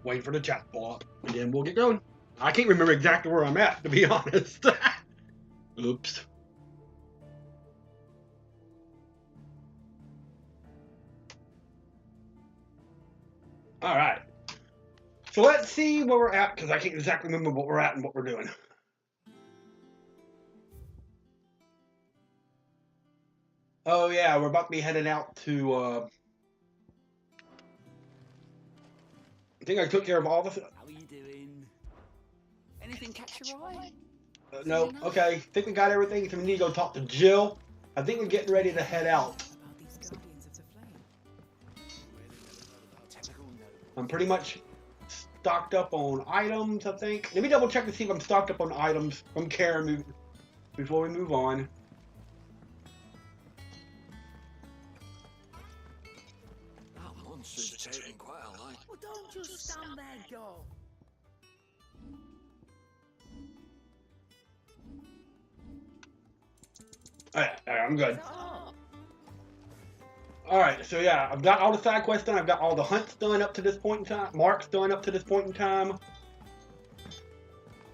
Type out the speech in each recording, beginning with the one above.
Waiting for the chat to pull up, and then we'll get going. I can't remember exactly where I'm at, to be honest. Oops. All right. So let's see where we're at, because I can't exactly remember what we're at and what we're doing. Oh yeah, we're about to be heading out to. I think I took care of all the. How are you doing? Anything catch your eye? No, okay. I think we got everything, so we need to go talk to Jill. I think we're getting ready to head out. About these guardians of the flame. I'm pretty much stocked up on items, I think. Let me double check to see if I'm stocked up on items from Karen before we move on. That monster's taking quite a line. Well, don't just stand there, Joe. Alright, I'm good. Stop. Alright, so yeah, I've got all the side quests done. I've got all the hunts done up to this point in time. Mark's done up to this point in time.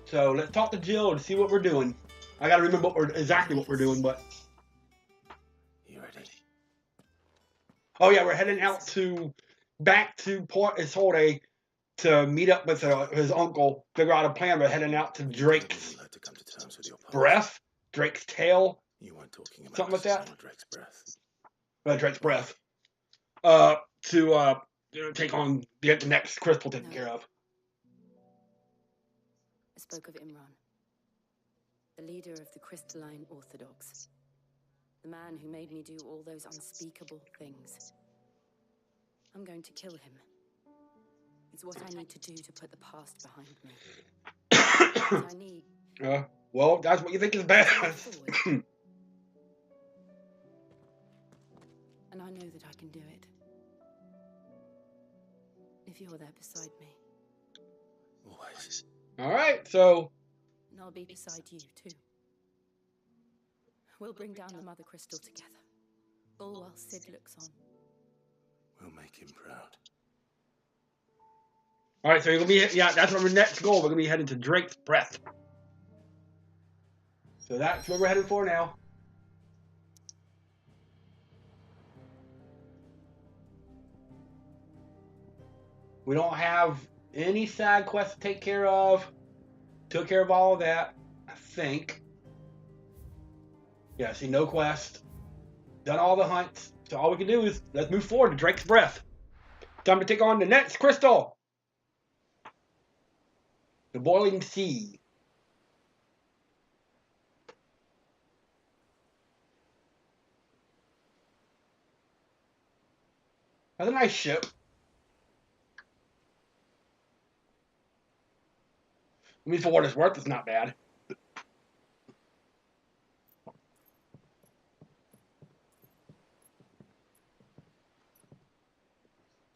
So let's talk to Jill to see what we're doing. I gotta remember exactly what we're doing, but... You ready? Oh yeah, we're heading out back to Port Isolde to meet up with his uncle, figure out a plan. We're heading out to Drake's Like to come to terms with your past. breath, Drake's tail, You weren't talking about something like that. Drake's breath. Drake's breath, to take on get the next crystal taken care of. I spoke of Imran, the leader of the crystalline orthodox, the man who made me do all those unspeakable things. I'm going to kill him. It's what I need to do to put the past behind me. What I need. Well, that's what you think is best. And I know that I can do it. If you're there beside me. Always. All right, so And I'll be beside you, too. We'll bring down the mother crystal together. All while Sid looks on. We'll make him proud. all right, so you're gonna be that's our next goal. We're gonna be heading to Drake's breath. So that's what we're heading for now. We don't have any side quests to take care of. Took care of all of that, I think. Yeah, see, no quest. Done all the hunts. So all we can do is let's move forward to Drake's breath. Time to take on the next crystal. The boiling sea. That's a nice ship. I mean, for what it's worth, it's not bad.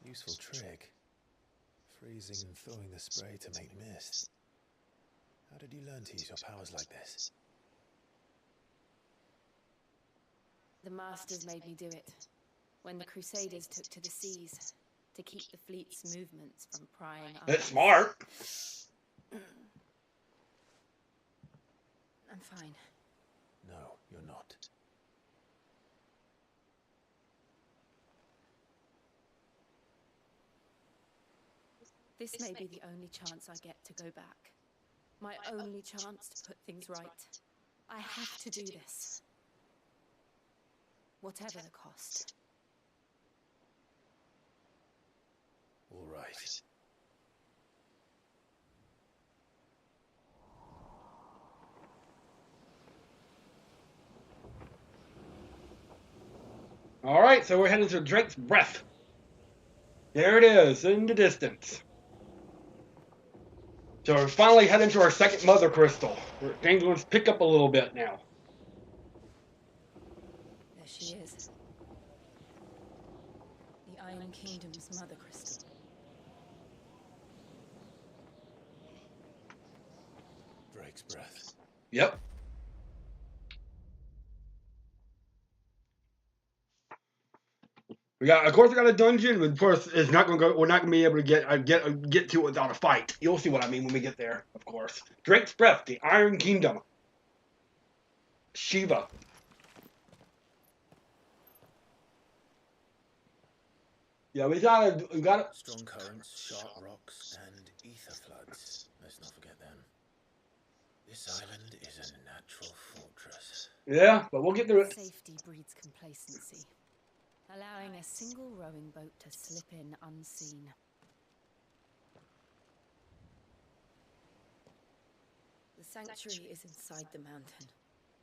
Useful trick. Freezing and thawing the spray to make mist. How did you learn to use your powers like this? The masters made me do it. When the Crusaders took to the seas to keep the fleet's movements from prying eyes. That's smart. I'm fine. No, you're not. This may be the only chance I get to go back. My only chance to put things right. I have to do this. Whatever the cost. All right. All right, so we're heading to Drake's breath. There it is in the distance. So we're finally heading to our second mother crystal. Things will pick up a little bit now. There she is. The Iron Kingdom's mother crystal. Drake's breath. Yep. Of course, we got a dungeon, but of course, it's not gonna go. We're not gonna be able to get to it without a fight. You'll see what I mean when we get there, of course. Drake's Breath, the Iron Kingdom, Shiva. Yeah, we got it. Strong currents, sharp rocks, and ether floods. Let's not forget them. This island is a natural fortress. Yeah, but we'll get through it. Safety breeds complacency, allowing a single rowing boat to slip in unseen. The sanctuary is inside the mountain.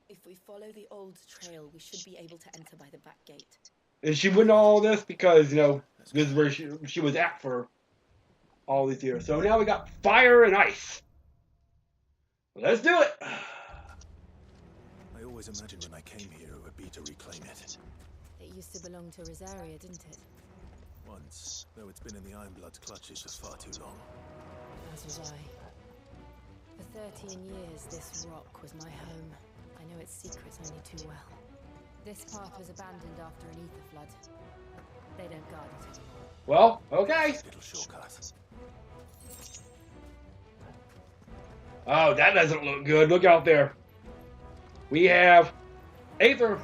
If we follow the old trail, we should be able to enter by the back gate. And she wouldn't know all this because, this is where she was at for all these years. So now we got fire and ice. Let's do it. I always imagined when I came here it would be to reclaim it. It used to belong to Rosaria, didn't it? Once, though it's been in the Ironblood's clutches for far too long. As was I. For 13 years, this rock was my home. I know its secrets only too well. This path was abandoned after an ether flood. They don't guard it anymore. Well, okay. Little shortcut. Oh, that doesn't look good. Look out there. We have Aether. Of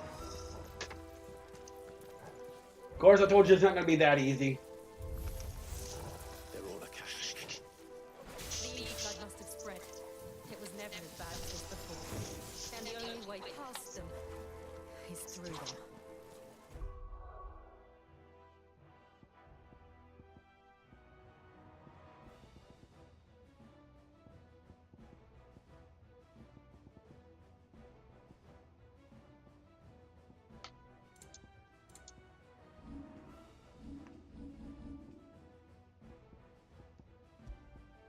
course, I told you it's not going to be that easy. They're all Akashic. The ether flood must have spread. It was never as bad as this before. And the only way past them is through them.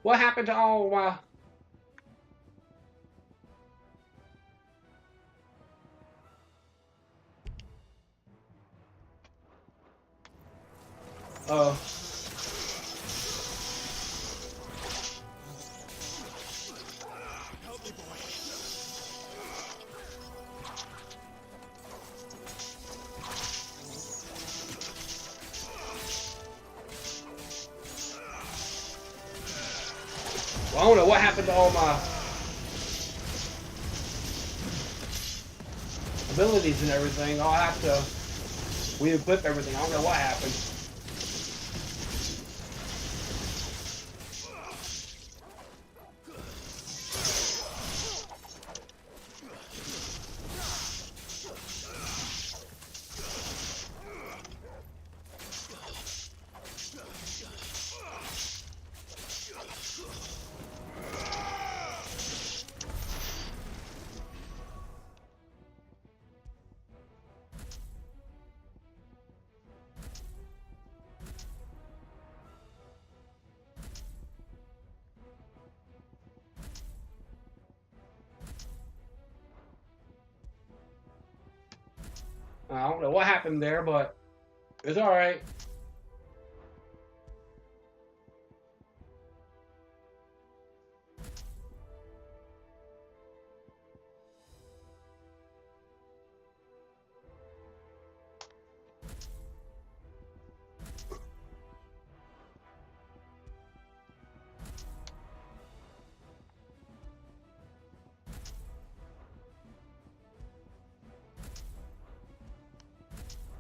What happened to all I don't know what happened to all my abilities and everything. I'll have to re-equip everything. I don't know what happened. I don't know what happened there, but it's alright.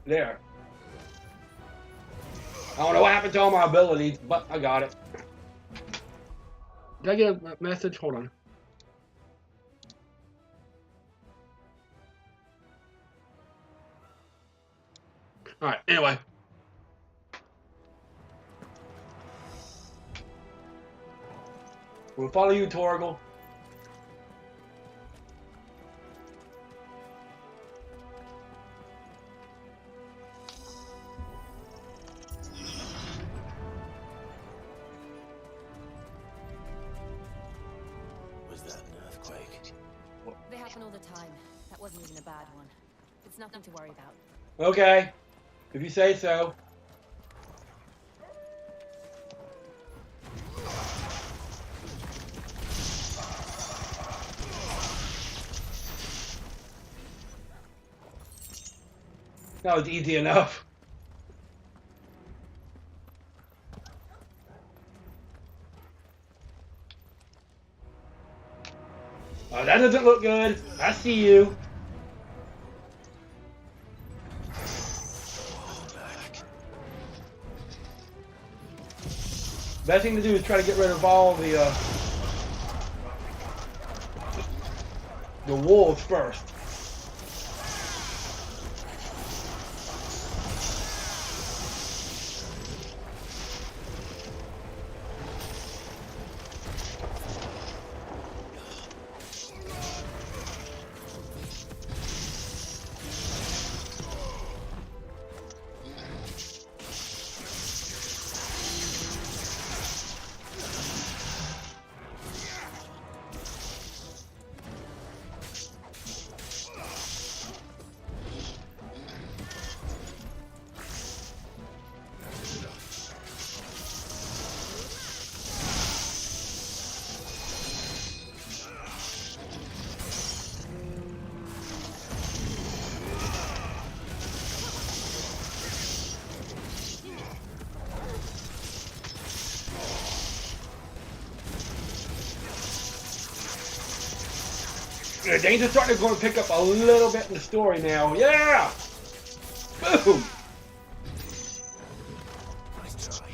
There. I don't know what happened to all my abilities, but I got it. Did I get a message? Hold on. Alright, anyway. We'll follow you, Torgal. They happen all the time. That wasn't even a bad one. It's nothing to worry about. Okay. If you say so. That was easy enough. Oh, that doesn't look good. I see you. Best thing to do is try to get rid of all the wolves first. The danger's starting to go and pick up a little bit in the story now. Yeah! Boom! Nice try.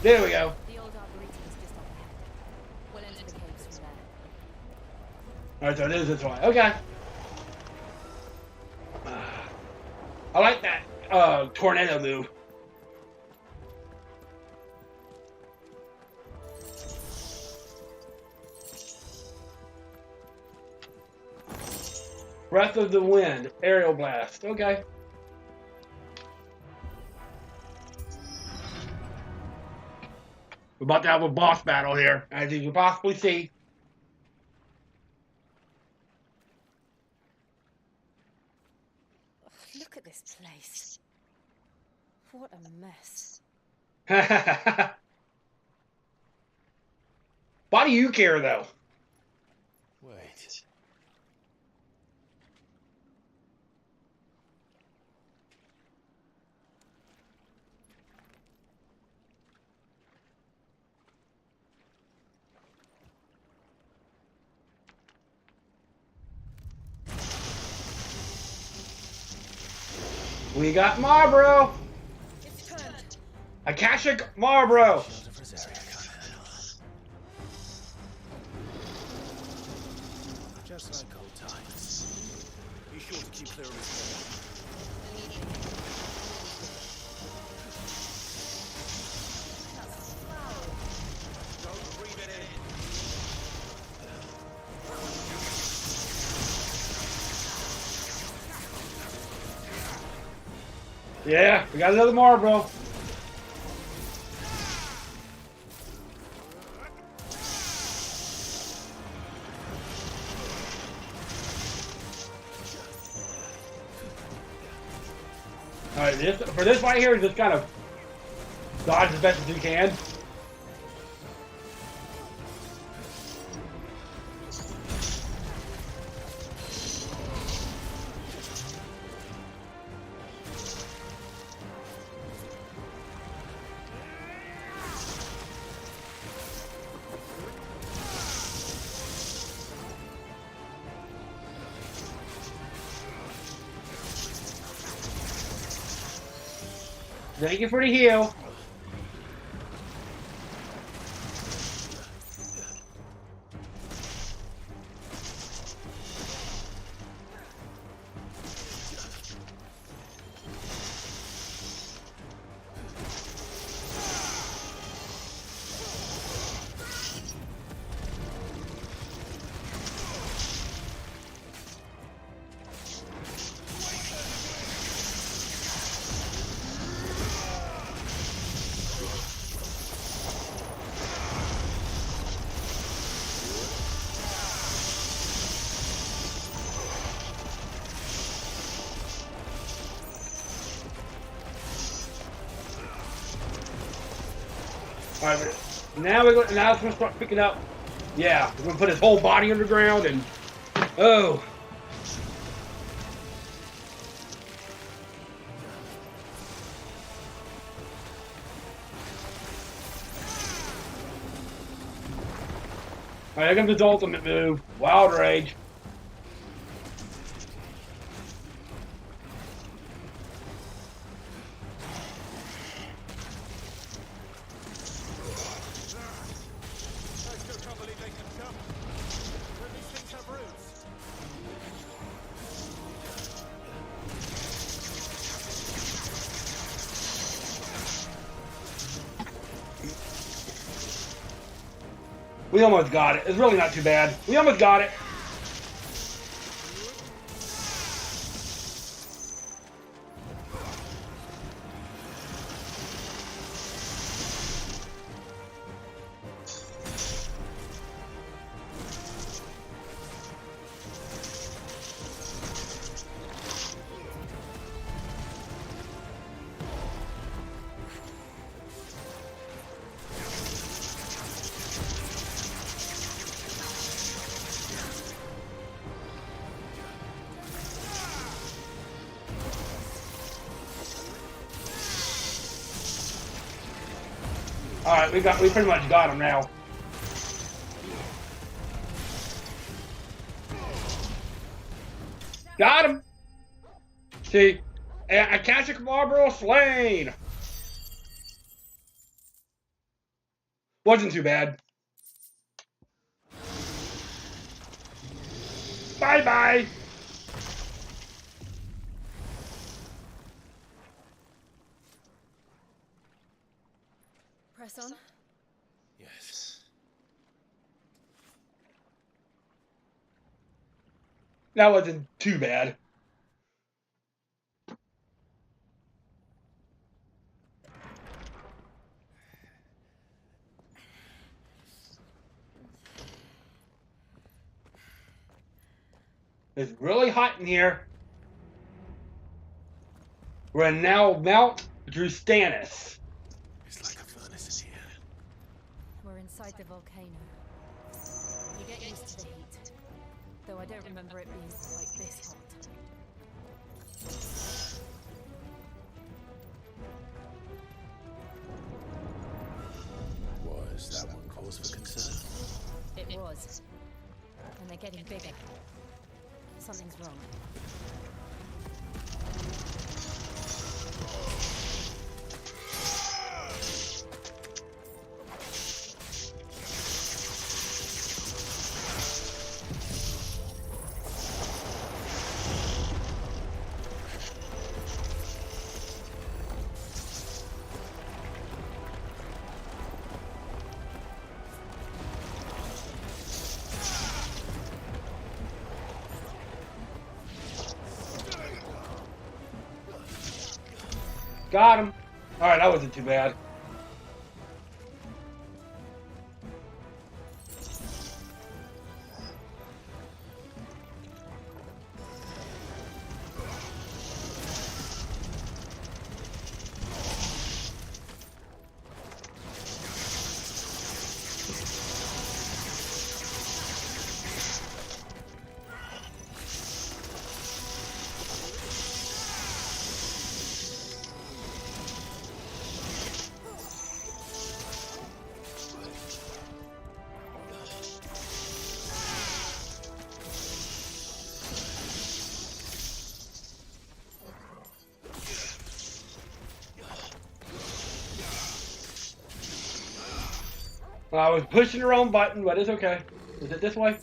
There we go. The old arboretum is just up ahead. We'll enter the caves from there. Alright, so it is this way. Okay. I like that tornado move. Breath of the Wind, Aerial Blast. Okay. We're about to have a boss battle here, as you can possibly see. Look at this place. What a mess. Why do you care, though? Wait. We got Marlboro! It's turned. Akashic Marlboro! Shelter for Zarya can't handle. Just like old times. Be sure to keep clear of his Don't breathe it in. Yeah, we got another Marlboro. Alright, for this right here, just kind of dodge as best as you can. Thank you for the heal. Alright, now now it's gonna start picking up. Yeah, we're gonna put his whole body underground and oh. Alright, here comes his ultimate move. Wild Rage. We almost got it. It's really not too bad. We almost got it. Alright, we pretty much got him now. Got him! See, Akashic Marlboro slain! Wasn't too bad. Bye-bye! Press on. Yes. That wasn't too bad. It's really hot in here. We're now Mount Drustanis. It's like a furnace in here. We're inside the volcano. You get used to the heat, though I don't remember it being quite this hot. Was that one cause for concern? It was. And they're getting bigger. Something's wrong. Got him. Alright, that wasn't too bad. I was pushing the wrong button, but it's okay. Is it this way?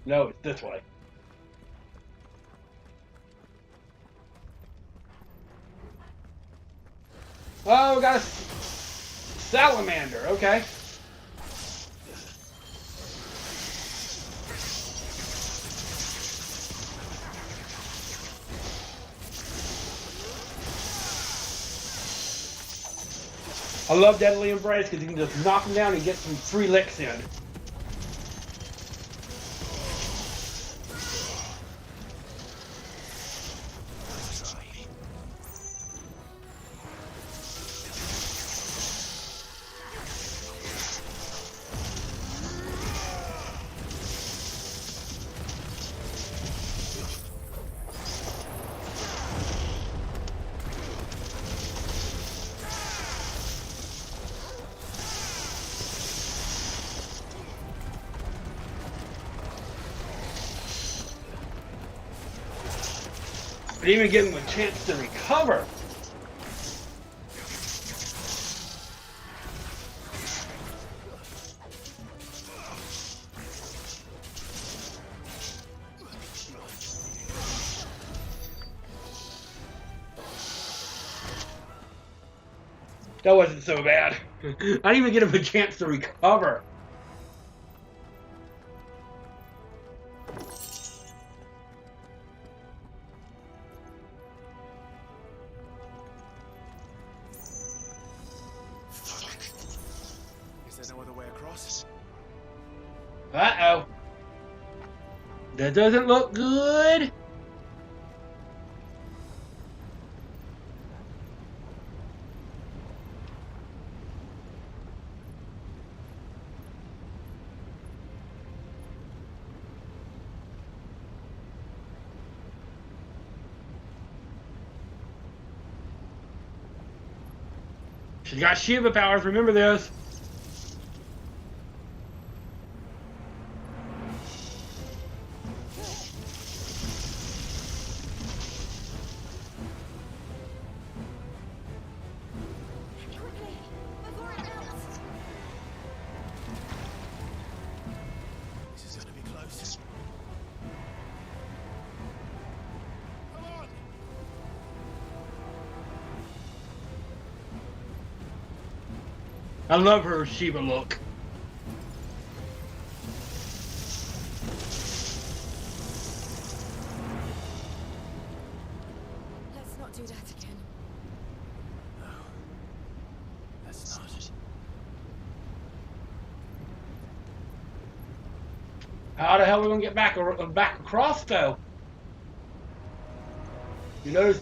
No, it's this way. Oh, we got a salamander. Okay. I love Deadly Embrace because you can just knock him down and get some free licks in. Didn't even give him a chance to recover. That wasn't so bad. I didn't even get him a chance to recover. Is there no other way across? Uh-oh. That doesn't look good. She's got Shiva powers, remember this. Quickly, before it melts. This is gonna be close. Come on! I love her Shiva look. Let's not do that again. No. That's not. How the hell are we gonna get back across though? You notice?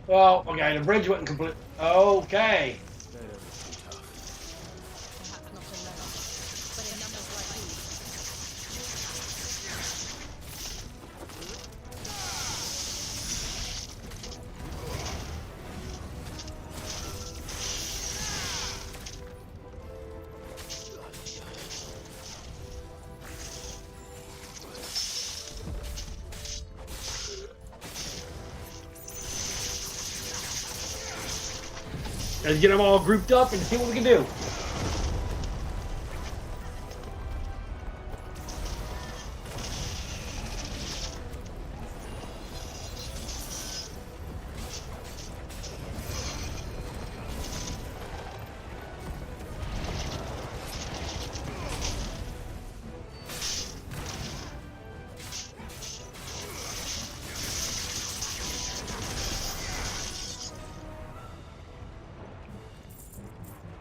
Well, okay, the bridge wasn't complete. Okay. They don't look too tough. Perhaps not alone, but in numbers like these. Let's get them all grouped up and see what we can do.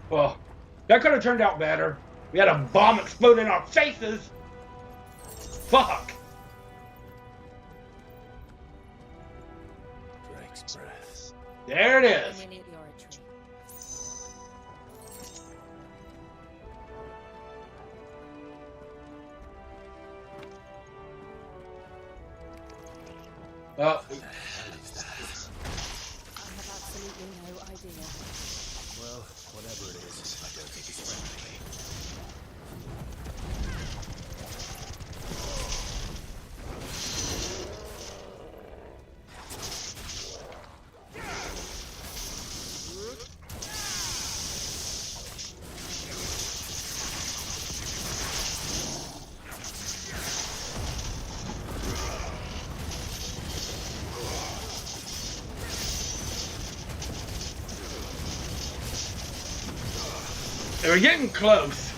Well, that could have turned out better. We had a bomb explode in our faces. Fuck. Drake's breath. There it is. Nearly at the oratory. Well, What the hell is that? I have absolutely no idea. Well, whatever it is, I don't think it's friendly. we're getting close.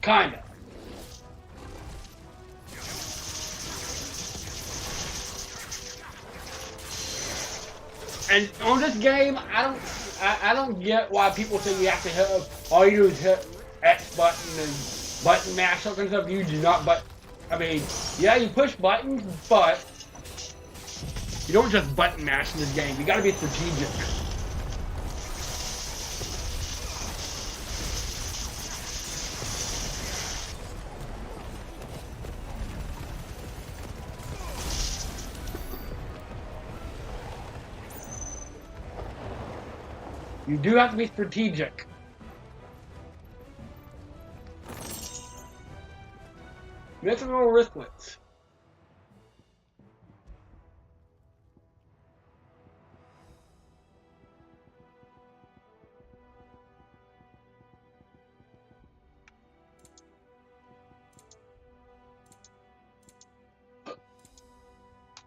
Kinda. And on this game, I don't get why people say you have to hit. All you do is hit X button and button mash something stuff. You do not. But I mean, yeah, you push buttons, but you don't just button mash in this game. You got to be strategic. You do have to be strategic. Mithril wristlets.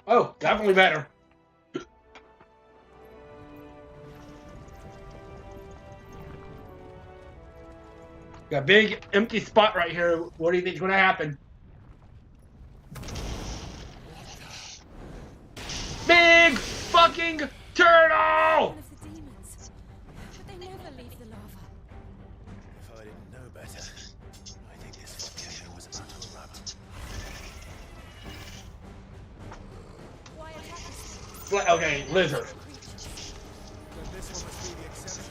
Oh, definitely better. Got a big empty spot right here. What do you think's gonna happen? Big fucking turtle! One of the demons. But they never leave the lava. If I didn't know better, I think this volcano was about to erupt. Why attack us? Okay, lizard. Then this one must be the exception.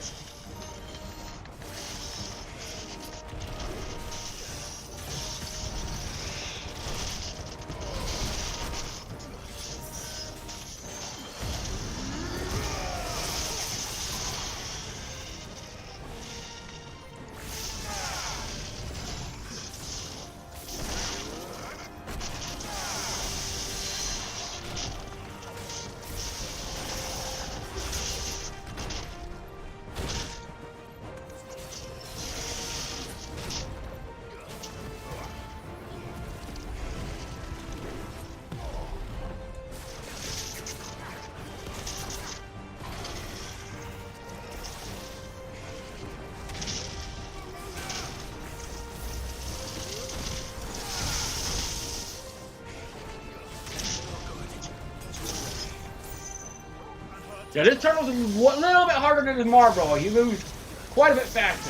Yeah, this turtle's a little bit harder than his marble. He moves quite a bit faster.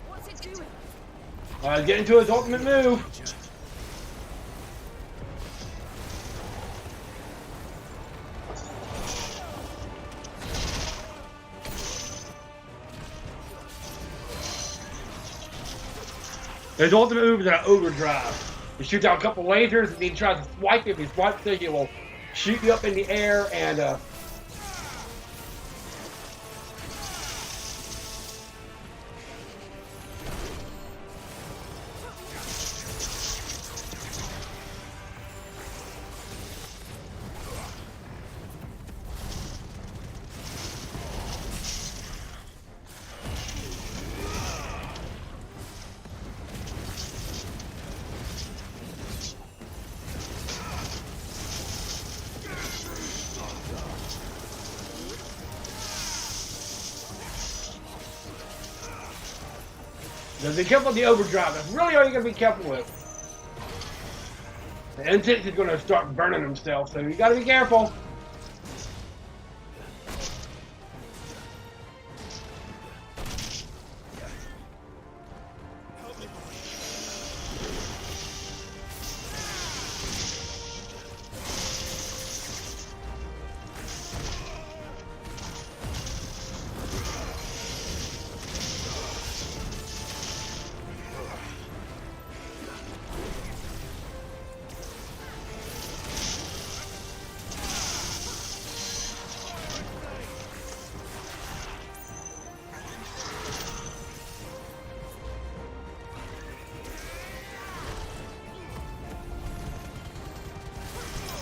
What's it doing? Getting to his ultimate move. His ultimate move is an overdrive. He shoots out a couple lasers and he tries to swipe you. If he swipes you, he will shoot you up in the air and be careful with the overdrive. That's really all you gotta be careful with. The incense is gonna start burning himself, so you gotta be careful.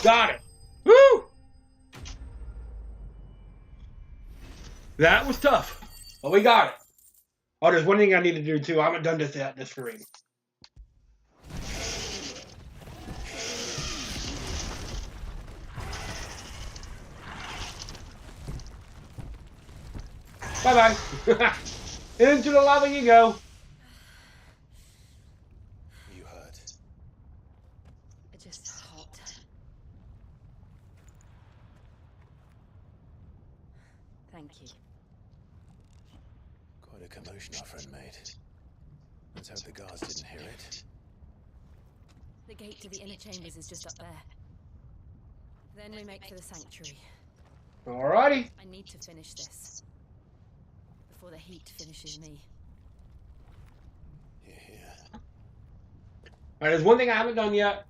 Got it. Woo! That was tough. But we got it. Oh, there's one thing I need to do too. I haven't done this yet, this screen. Bye-bye. Into the lava you go. You hurt. Just hot. Thank you. Quite a commotion our friend made. Let's hope the guards didn't hear it. The gate to the inner chambers is just up there. Then we make for the sanctuary. Alrighty. I need to finish this before the heat finishes me. Here, here. Alright, there's one thing I haven't done yet.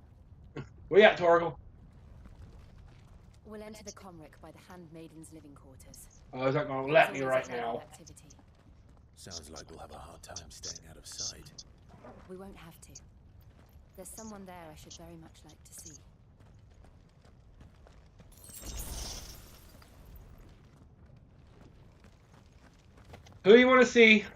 Where you at, Torgal? We'll enter the Comric by the Handmaiden's living quarters. Oh, it's not gonna let me right now. Activity. Sounds like we'll have a hard time staying out of sight. We won't have to. There's someone there I should very much like to see. Who do you want to see?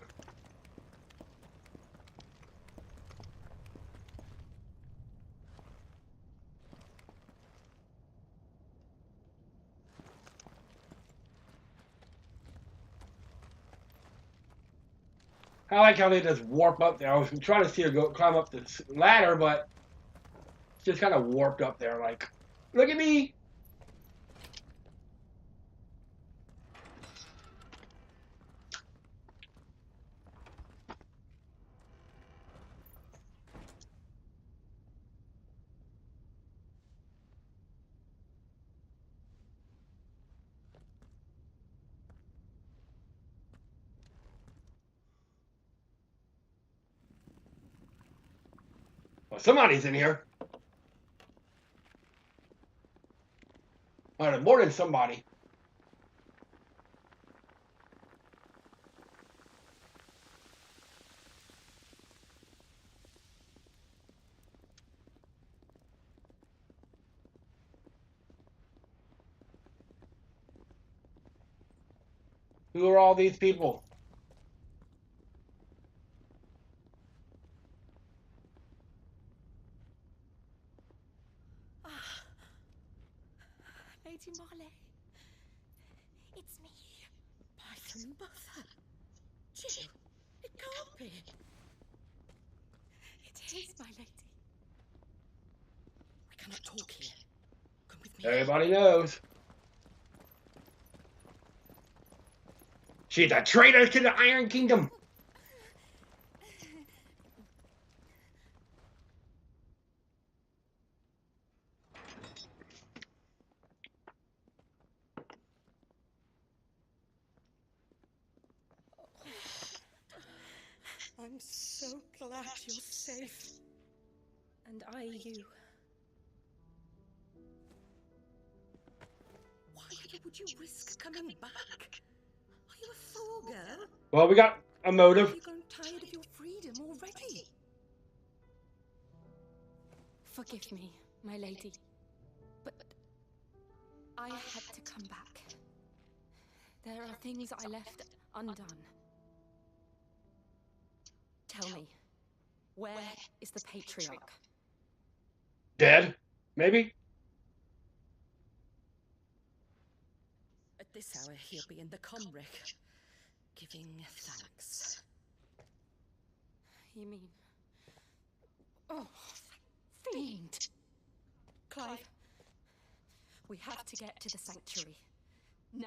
I like how they just warp up there. I was trying to see her go climb up this ladder, but it's just kind of warped up there. Like, look at me. Well, somebody's in here. Oh, more than somebody. Who are all these people? Lady Marley, it's me, Python Buffer. Jill, it can't be. It is, my lady. We cannot talk here. Come with me. Everybody knows. She's a traitor to the Iron Kingdom. I'm so glad you're safe. And I you. Why would you risk coming back? Are you a fool, girl? Well, we got a motive. Have you grown tired of your freedom already? Forgive me, my lady, but I had to come back. There are things I left undone. Tell me, where is the patriarch? Dead? Maybe? At this hour, he'll be in the Comric, giving thanks. You mean... Oh, that fiend! Clive, we have to get to the sanctuary. Now.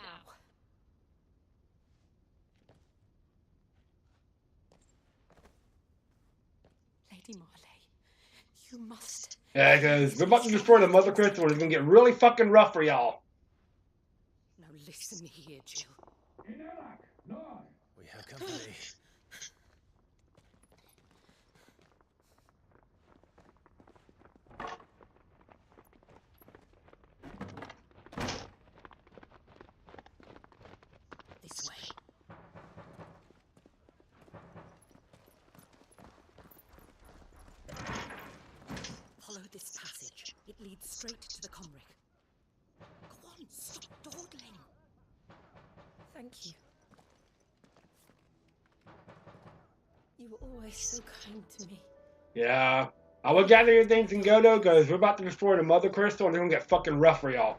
Lady Marley, you must... Yeah, because we're about to destroy the mothercrystal and it's gonna get really fucking rough for y'all. Now listen here, Jill. We have company. This way. Follow this passage. It leads straight to the Comric. Go on, stop dawdling. Thank you. You were always so kind to me. Yeah. I will gather your things and go though, because we're about to destroy the mothercrystal and it's gonna get fucking rough for y'all.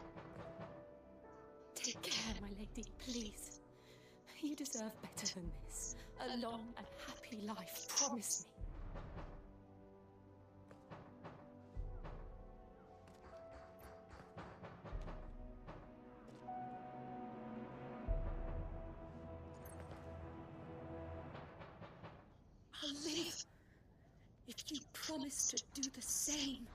Take care, my lady, please. You deserve better than this. A long and happy life, promise me. I'll live promise to do the same.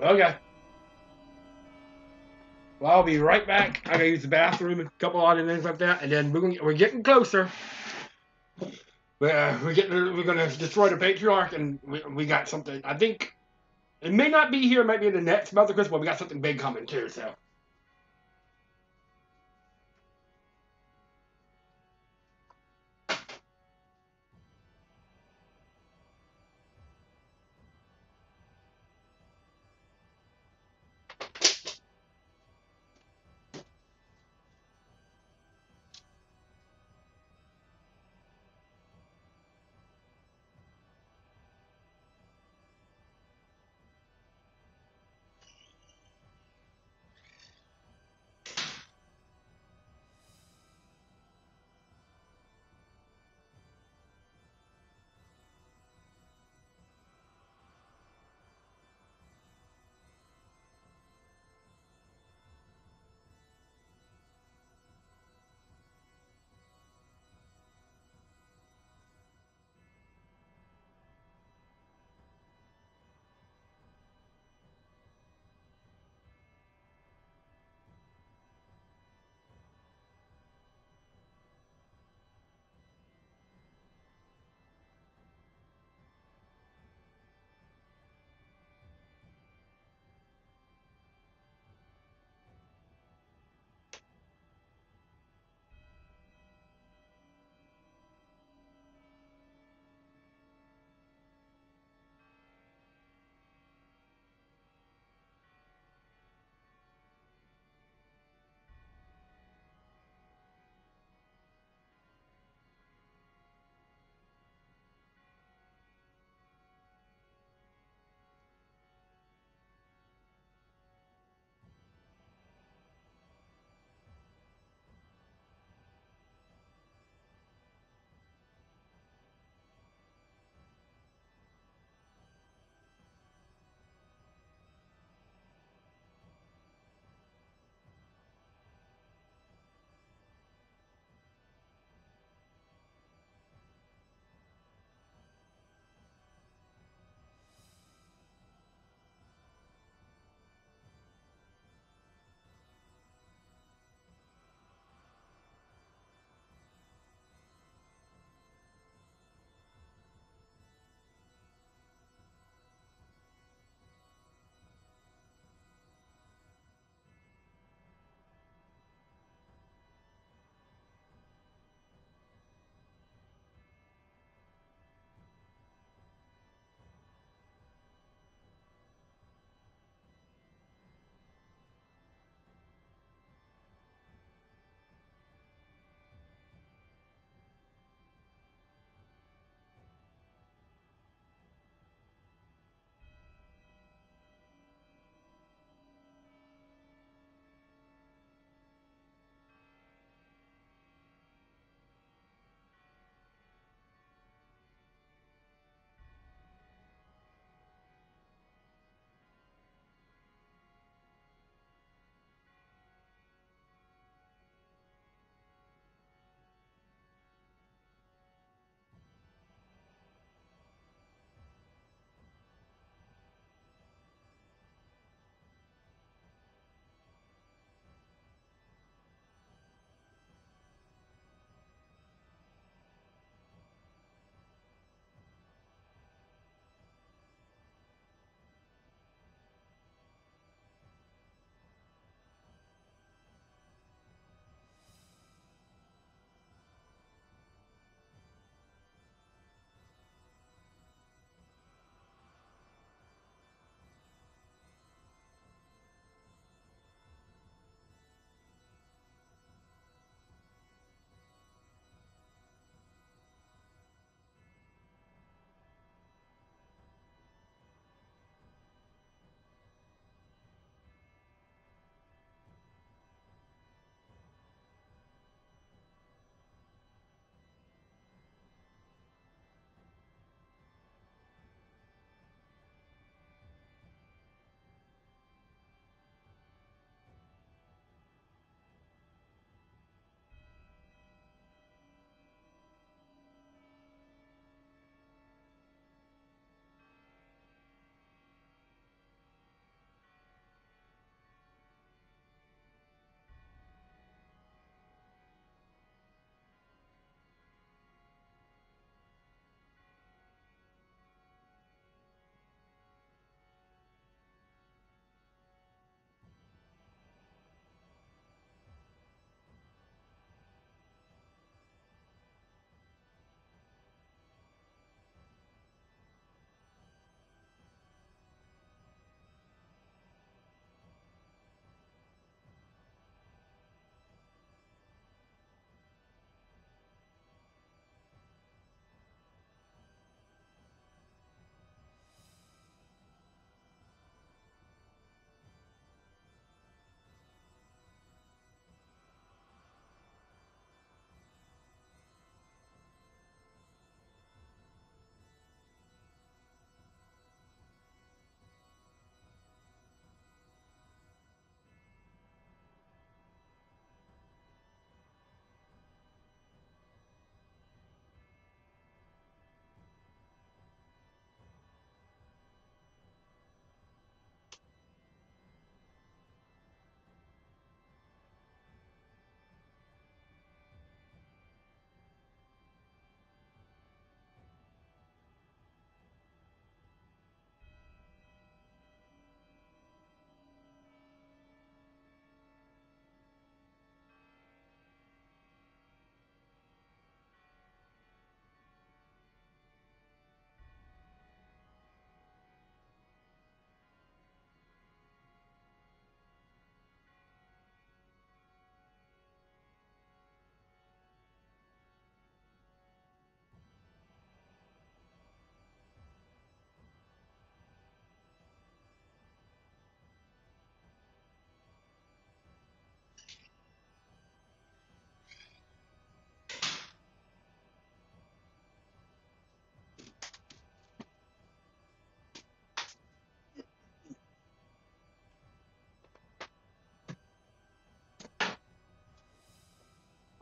Okay. Well, I'll be right back. I gotta use the bathroom and a couple other things like that, and then we're getting closer. We're gonna destroy the patriarch, and we got something. I think it may not be here. It might be in the next Mother Crystal, but we got something big coming too. So.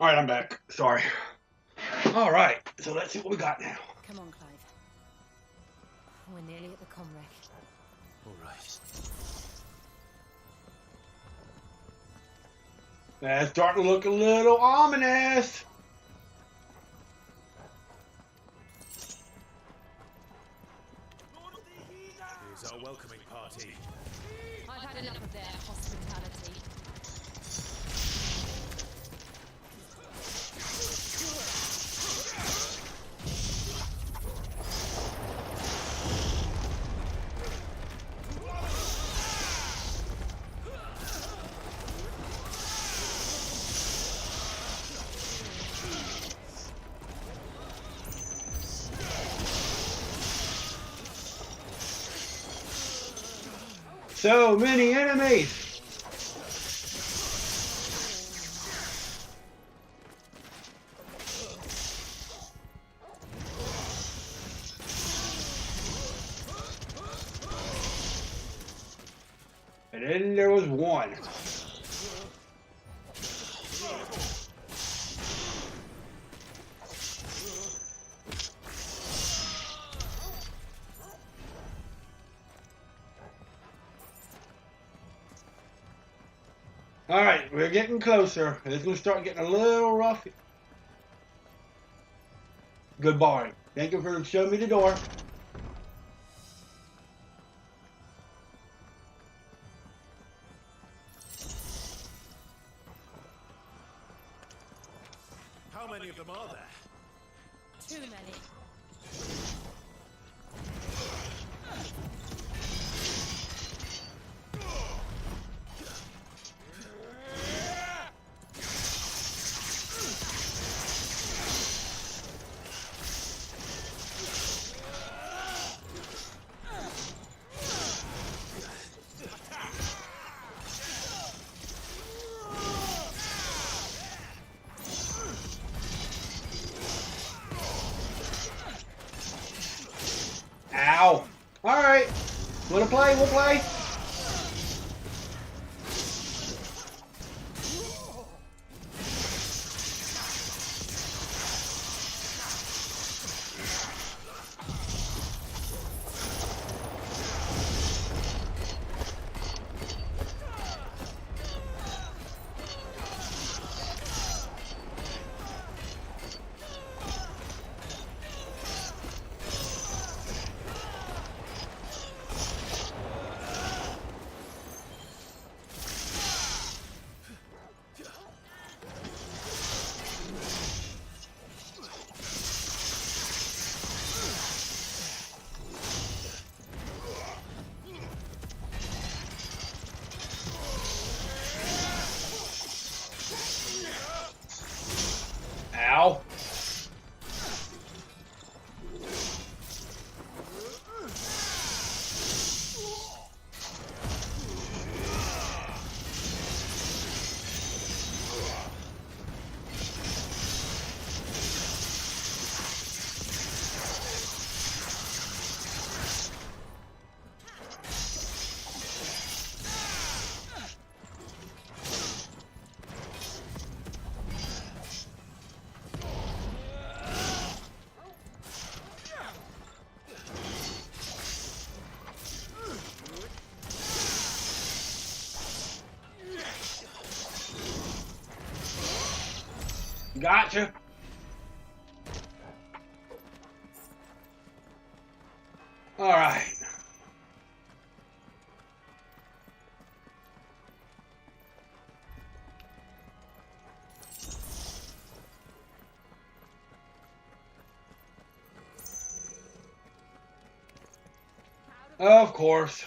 Alright, I'm back. Sorry. Alright, so let's see what we got now. Come on, Clive. We're nearly at the comwreck. All right. That's starting to look a little ominous. Here's our welcoming party. I've had enough of their hospitality. So many enemies. And then there was one. Alright, we're getting closer. It's going to start getting a little rough. Goodbye. Thank you for showing me the door. How many of them are there? Too many. Ow. Alright. Wanna play? We'll play. Ow. Gotcha. All right. Of course.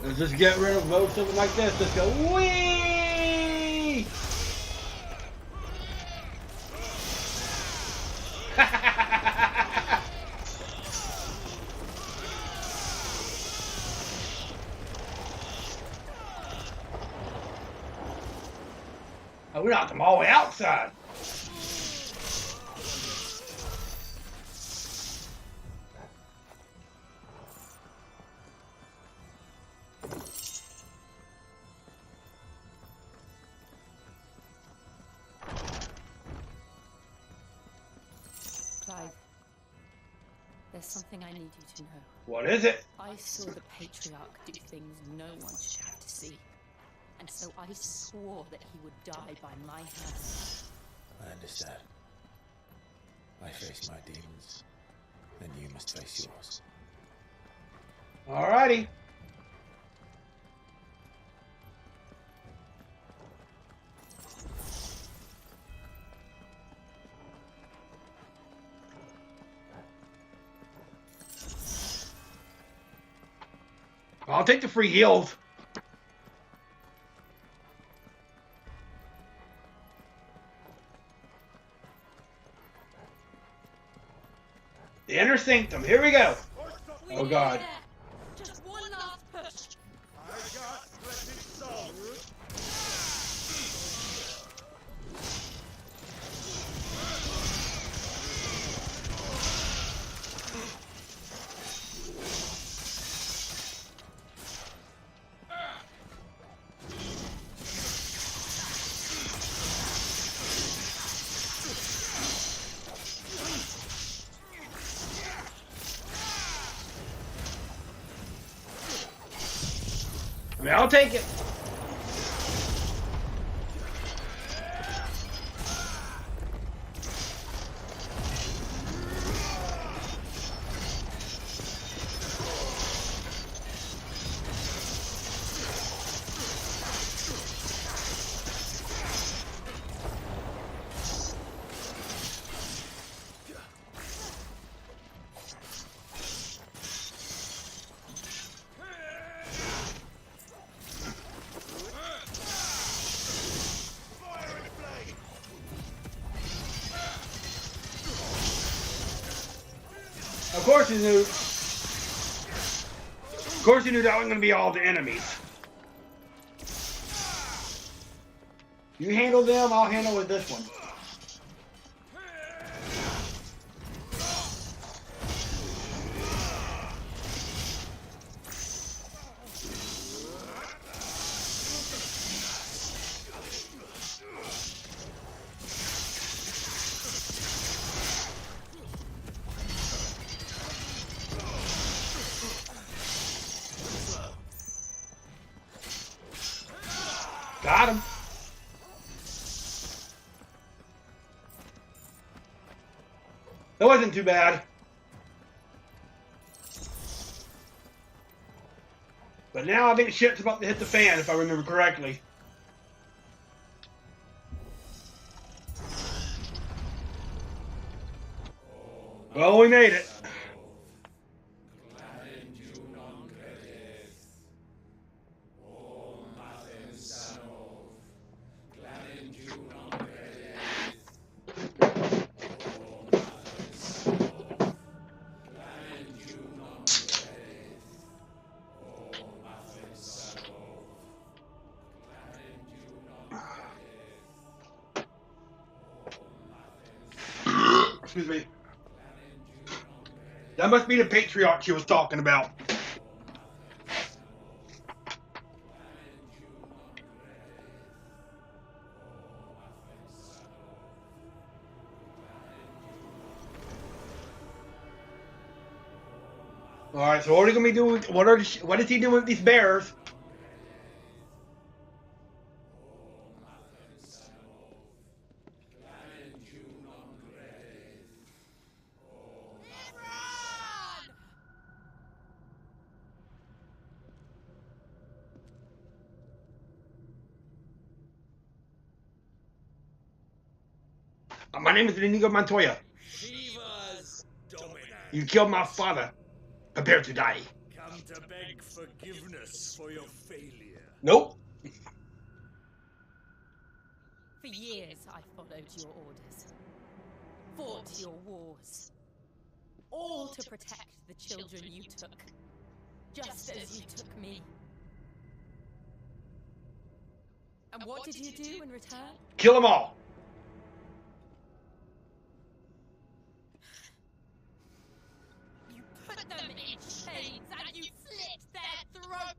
Let's just get rid of most of them like this. Let's go. Whee! Oh, we knocked them all the way outside. There's something I need you to know. What is it? I saw the Patriarch do things no one should have to see. And so I swore that he would die by my hand. I understand. I face my demons, then you must face yours. Alrighty. I'll take the free heals. The Inner Sanctum. Here we go. Oh God. Just one last push. I mean, I'll take it. Of course you knew. Of course you knew that wasn't going to be all the enemies. You handle them, I'll handle with this one. Got him. That wasn't too bad. But now I think shit's about to hit the fan, if I remember correctly. Well, we made it. Excuse me. That must be the Patriarch she was talking about. All right, so what are we gonna be doing? What is he doing with these bears? My name is Inigo Montoya. Shiva's dominant. You killed my father. Prepare to die. Come to beg forgiveness for your failure. Nope. For years I followed your orders, fought your wars, all to protect the children you took, just as you took me. And what did you do in return? Kill them all. You put them in chains and you slit their throats!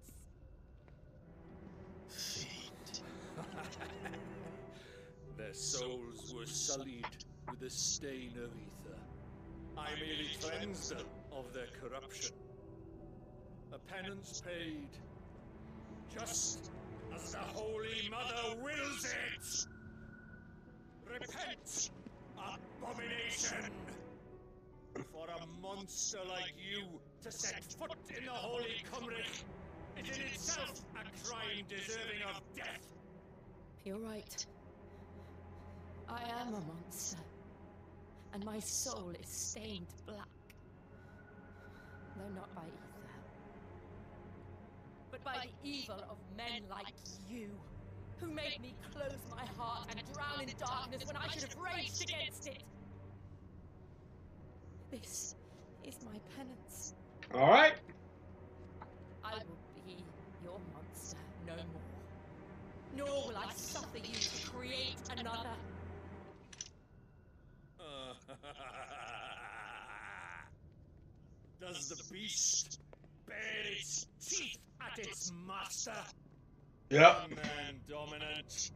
Their souls were sullied with a stain of ether. I merely cleansed them of their corruption. A penance paid, just as the Holy Mother wills it! Repent, abomination! For a monster like you to set foot in the Holy Cymric is in itself a crime deserving of death! You're right. I am a monster. And my soul is stained black. Though not by ether. But by the evil of men like you, who made me close my heart and drown in darkness when I should have raged against it. This is my penance. All right. I will be your monster no more. Nor will I suffer you to create another. Does the beast bare its teeth at its master? Yep. Man dominant,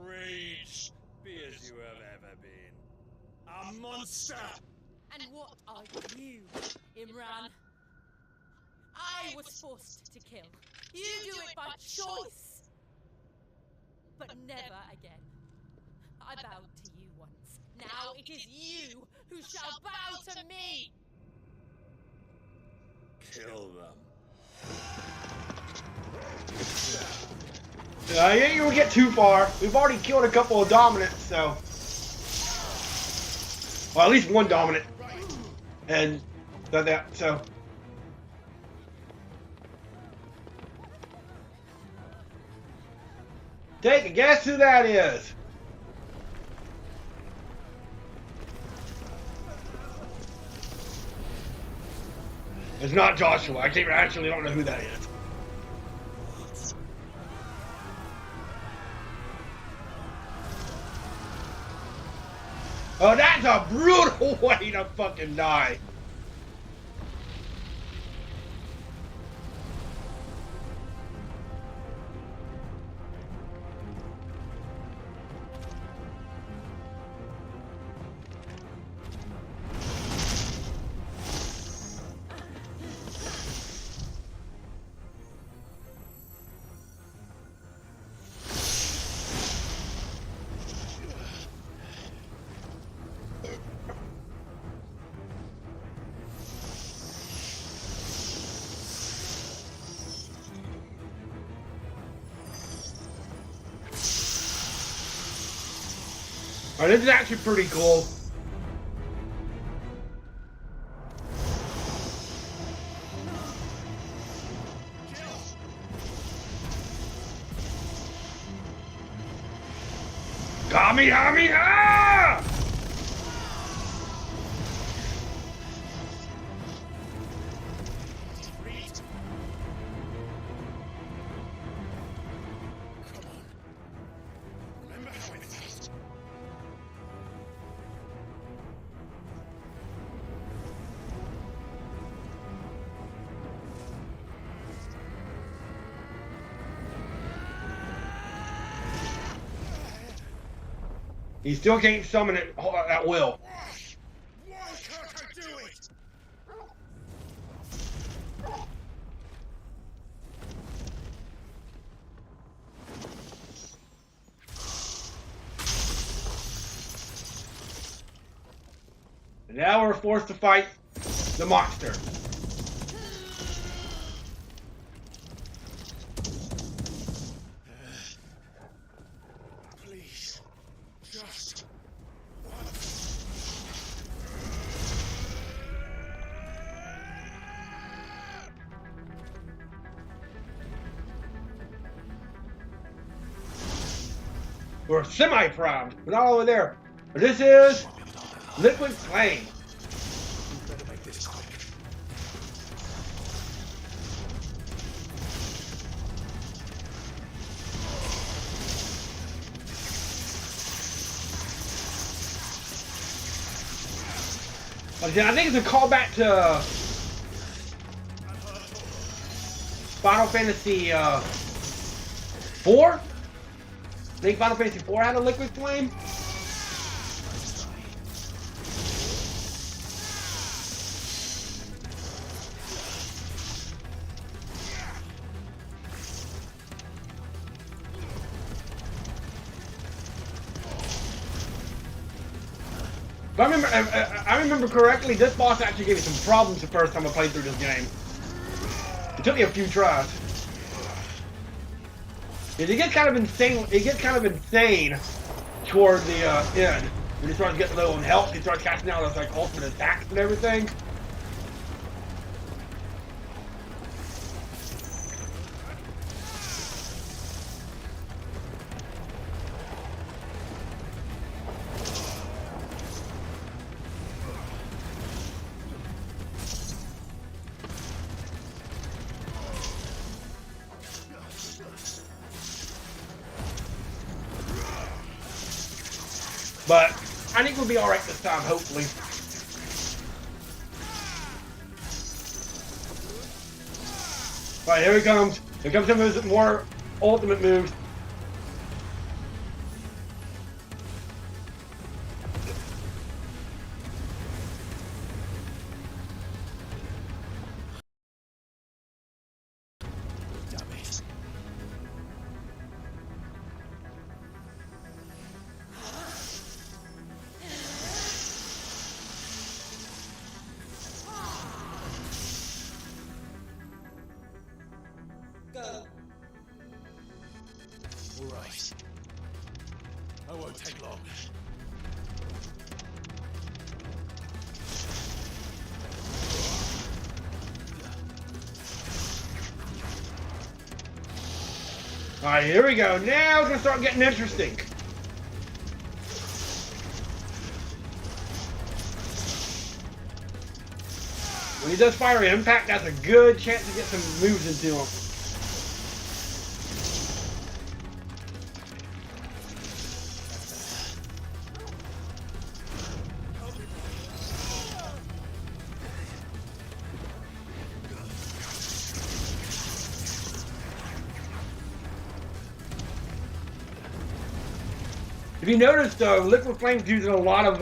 rage, be as you have ever been. A monster! And what are you, Imran? I was forced to kill. You do it by choice. But never again. I bowed to you once. Now it is you who shall bow to me! Kill them. You ain't gonna get too far. We've already killed a couple of dominants, so. Well, at least one dominant. And so. Take a guess who that is. It's not Joshua. I actually don't know who that is. Oh, that's a brutal way to fucking die. Alright, this is actually pretty cool. Kamehameha! He still can't summon it at will. Why can't I do it? And now we're forced to fight the monster. Please, just We're semi-primed. We're not over there. But this is liquid flame. Better make this quick. I think it's a callback to Final Fantasy 4. I think Final Fantasy 4 had a liquid flame. If I remember correctly, this boss actually gave me some problems the first time I played through this game. It took me a few tries. It gets kind of insane. It gets kind of insane toward the end. When he starts getting low on health, he starts casting out his like ultimate attacks and everything. But I think we'll be alright this time, hopefully. Alright, here he comes. Here comes some of his more ultimate moves. All right. I won't take long. Alright, here we go. Now it's gonna start getting interesting. When he does fire impact, that's a good chance to get some moves into him. If you notice, though, Liquid Flame's using a lot of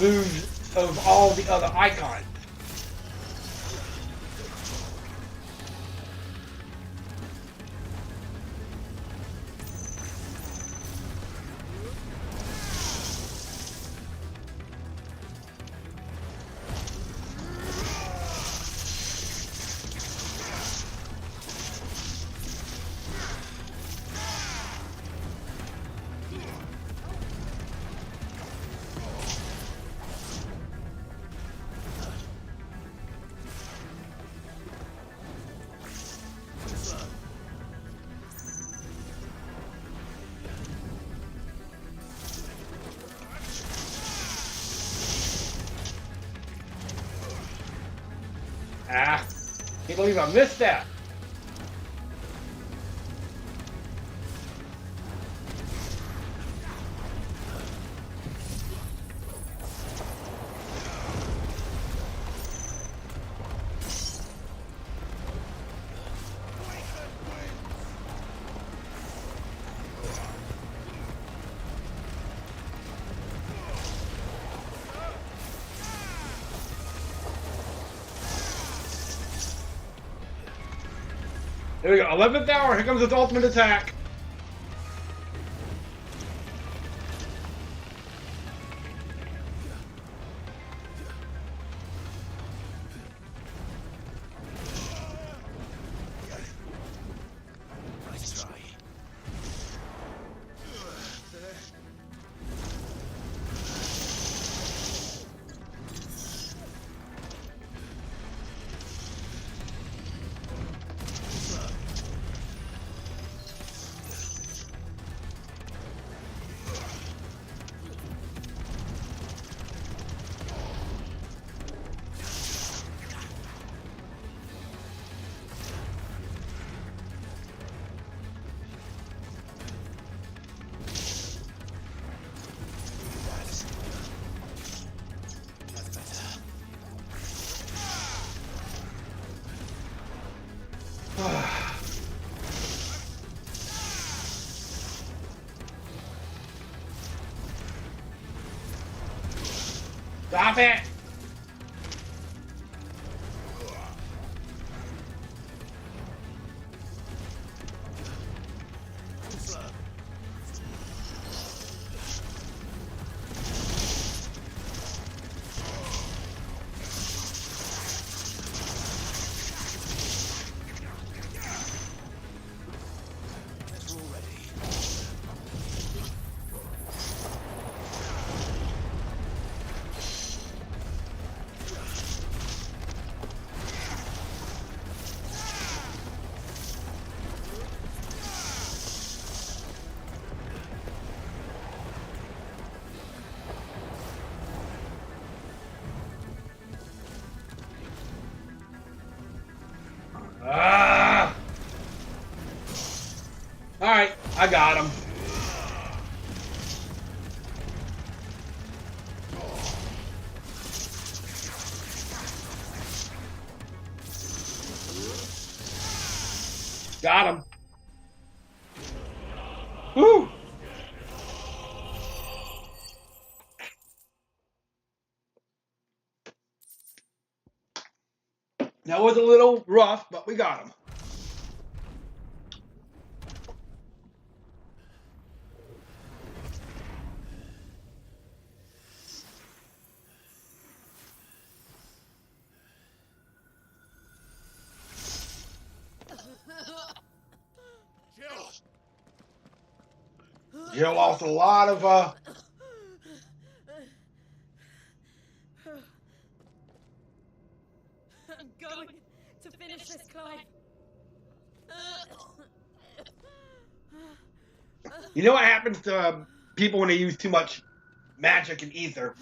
moves of all the other icons. Ah, can't believe I missed that. There we go, 11th hour, here comes its ultimate attack. Nice try. Stop it! I got him. Got him. Woo! That was a little rough, but we got him. Jill lost a lot of I'm going to finish this, Clive. You know what happens to people when they use too much magic and ether?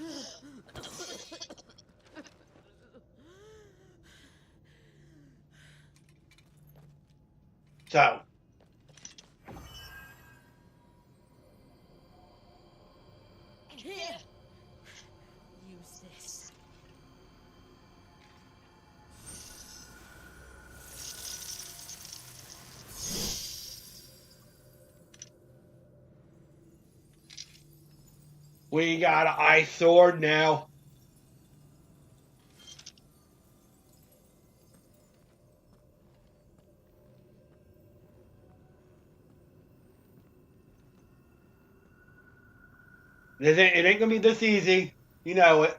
So, Here. Use this. we got an ice sword now. It ain't gonna be this easy. You know it.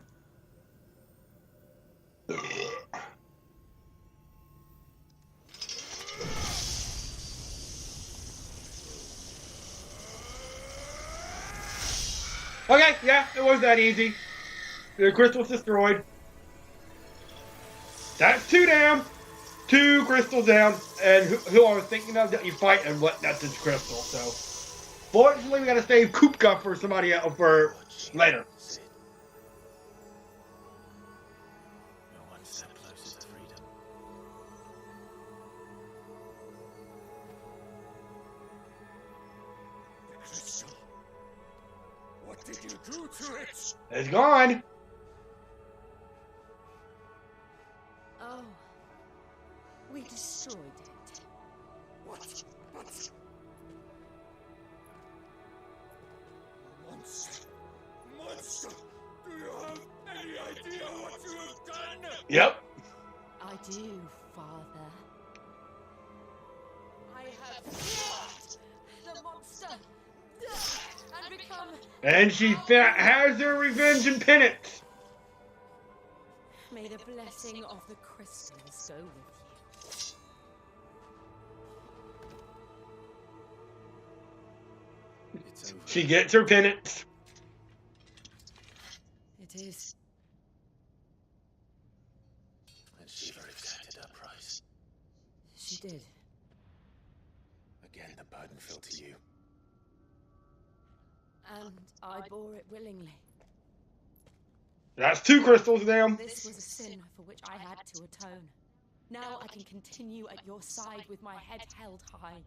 Okay, yeah, it was that easy. The crystal's destroyed. That's 2 down. 2 crystals down. And who I was thinking of that you fight and what that's his crystal. So, fortunately, we gotta save Kupka for somebody else for later. You're one step closer to freedom. Crystal. What did you do to it? It's gone. Oh. We destroyed it. What? But... Monster! Monster! Do you have any idea what you have done? Yep. I do, Father. I have killed the monster and become... And she has her revenge and penance. May the blessing of the crystals go with you. It's over. She gets her penance. It is. And Shiva exacted her price. She did. Again, the burden fell to you. And I bore it willingly. That's 2 crystals down. This was a sin for which I had to atone. Now I can continue at your side with my head held high.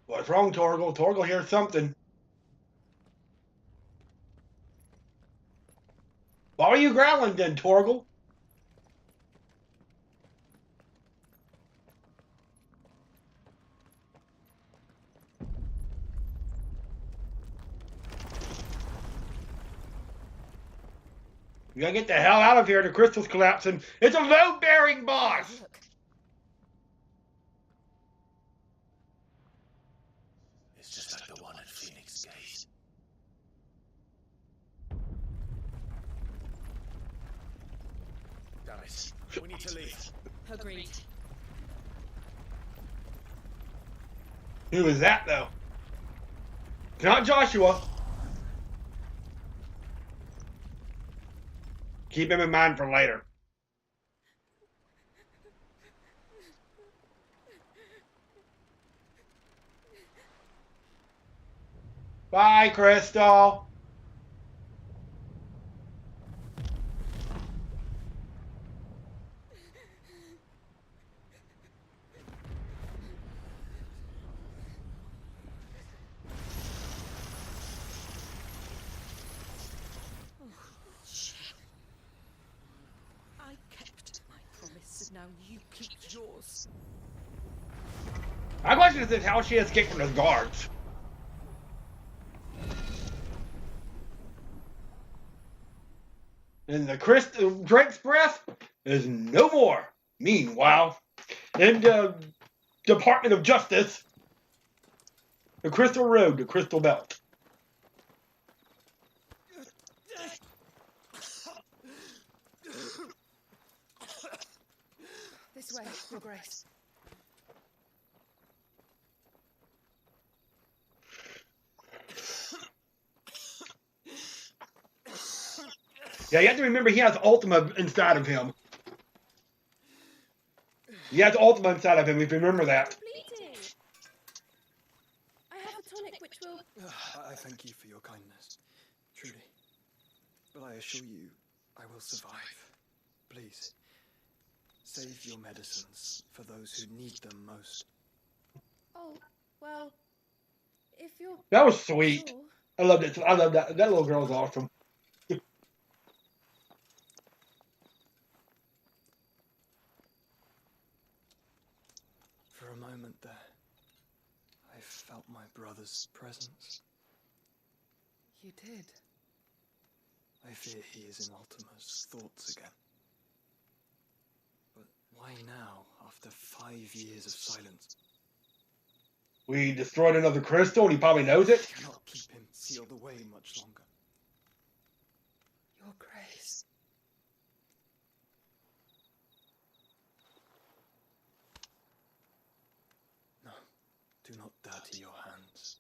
What's wrong, Torgal? Torgal hears something. Why are you growling then, Torgal? You gotta get the hell out of here. The crystal's collapsing. It's a load-bearing boss. Look, It's just like the one at Phoenix Gate. Damn it. We need to leave. agreed. Who is that, though? It's not Joshua. Keep him in mind for later. Bye, Crystal. now you keep yours. My question is how she escaped from those guards. And the Drake's breath is no more. Meanwhile, in the Department of Justice, the Crystal Road, the Crystal Belt. This way, Your Grace. Yeah, you have to remember he has Ultima inside of him. He has Ultima inside of him, if you remember that. Bleeding. I have a tonic which will... I thank you for your kindness, truly. But I assure you, I will survive. Please, save your medicines for those who need them most. Oh, well, if you're... That was sweet. sure. I loved it. I love that. That little girl's awesome. For a moment there, I felt my brother's presence. You did. I fear he is in Ultima's thoughts again. But why now, after 5 years of silence? We destroyed another crystal, and he probably knows it. I cannot keep him sealed away much longer. Your Grace. No, do not dirty your hands.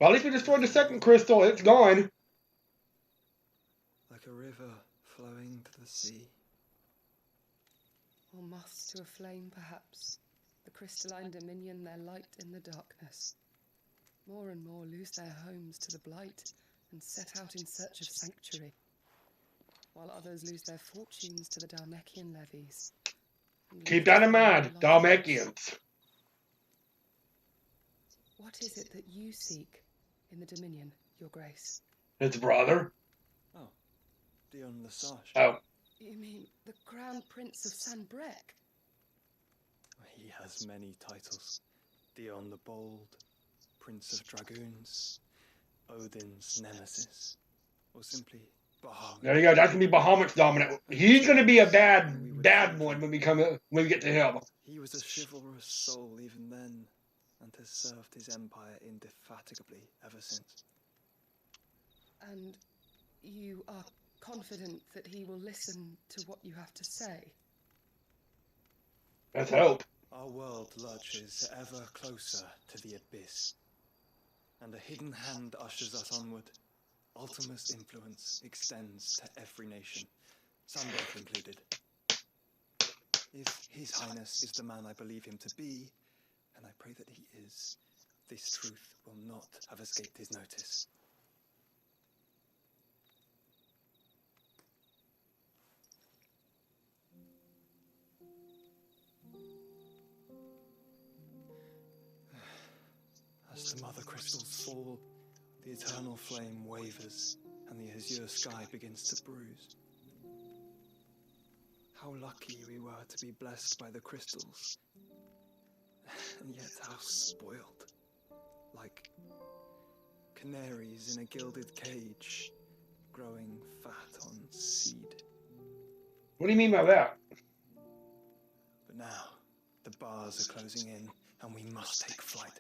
Well, at least we destroyed the second crystal. It's gone. Like a river flowing to the sea. Or moths to a flame, perhaps. The crystalline dominion, their light in the darkness. More and more lose their homes to the blight and set out in search of sanctuary, while others lose their fortunes to the Dalmekian levies. Keep that in mind, Dalmekians. What is it that you seek in the Dominion, Your Grace? His brother. Oh, Dion Lesage. Oh. You mean the Crown Prince of Sanbrec? He has many titles. Dion the Bold, Prince of Dragoons, Odin's Nemesis, or simply Bahamut. There you go. That's gonna be Bahamut's dominant. He's gonna be a bad one when we get to him. He was a chivalrous soul even then, and has served his empire indefatigably ever since. And you are confident that he will listen to what you have to say? Let's hope. Our world lurches ever closer to the abyss, and a hidden hand ushers us onward. Ultima's influence extends to every nation, Sanbrec included. If His Highness is the man I believe him to be, and I pray that he is, this truth will not have escaped his notice. As the mother crystals fall, the eternal flame wavers, and the azure sky begins to bruise. How lucky we were to be blessed by the crystals, and yet how spoiled, like canaries in a gilded cage, growing fat on seed. What do you mean by that? But now, the bars are closing in, and we must take flight.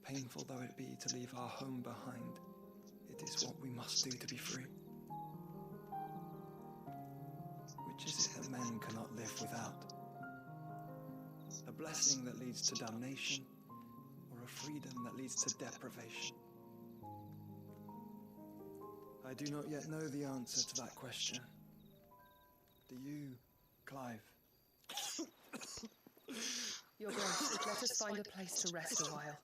Painful though it be to leave our home behind, it is what we must do to be free. Which is it that men cannot live without? A blessing that leads to damnation, or a freedom that leads to deprivation? I do not yet know the answer to that question. Do you, Clive? Your Grace, let us find a place to rest a while.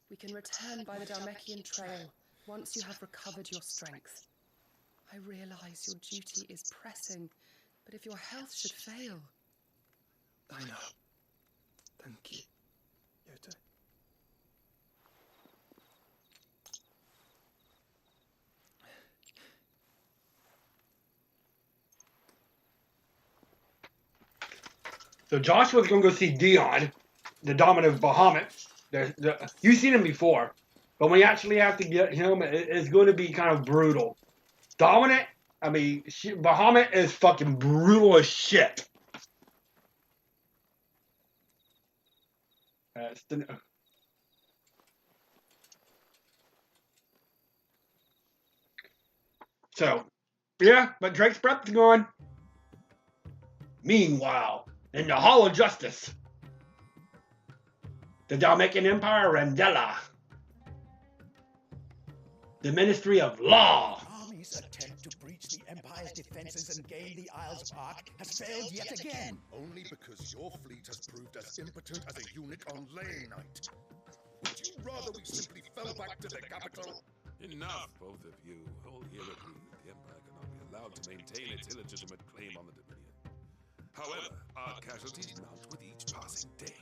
We can return by the Dalmekian trail once you have recovered your strength. I realize your duty is pressing, but if your health should fail... I know. Thank you, Yota. So Joshua's gonna go see Dion, the dominant Bahamut. You've seen him before, but when you actually have to get him, it's going to be kind of brutal. Dominant, I mean, Bahamut is fucking brutal as shit. So, yeah, but Drake's breath's gone. Meanwhile, in the Hall of Justice, the Dalmatian Empire, Randella, the Ministry of Law. Army's attempt to breach the Empire's defenses and gain the Isles of Ark has failed yet again. Only because your fleet has proved as impotent as a eunuch on Lay Night. Would you rather we simply fell back to the capital? Enough, both of you. All here agree that the Empire cannot be allowed to maintain its illegitimate claim on the Dominion. However, our casualties mount with each passing day.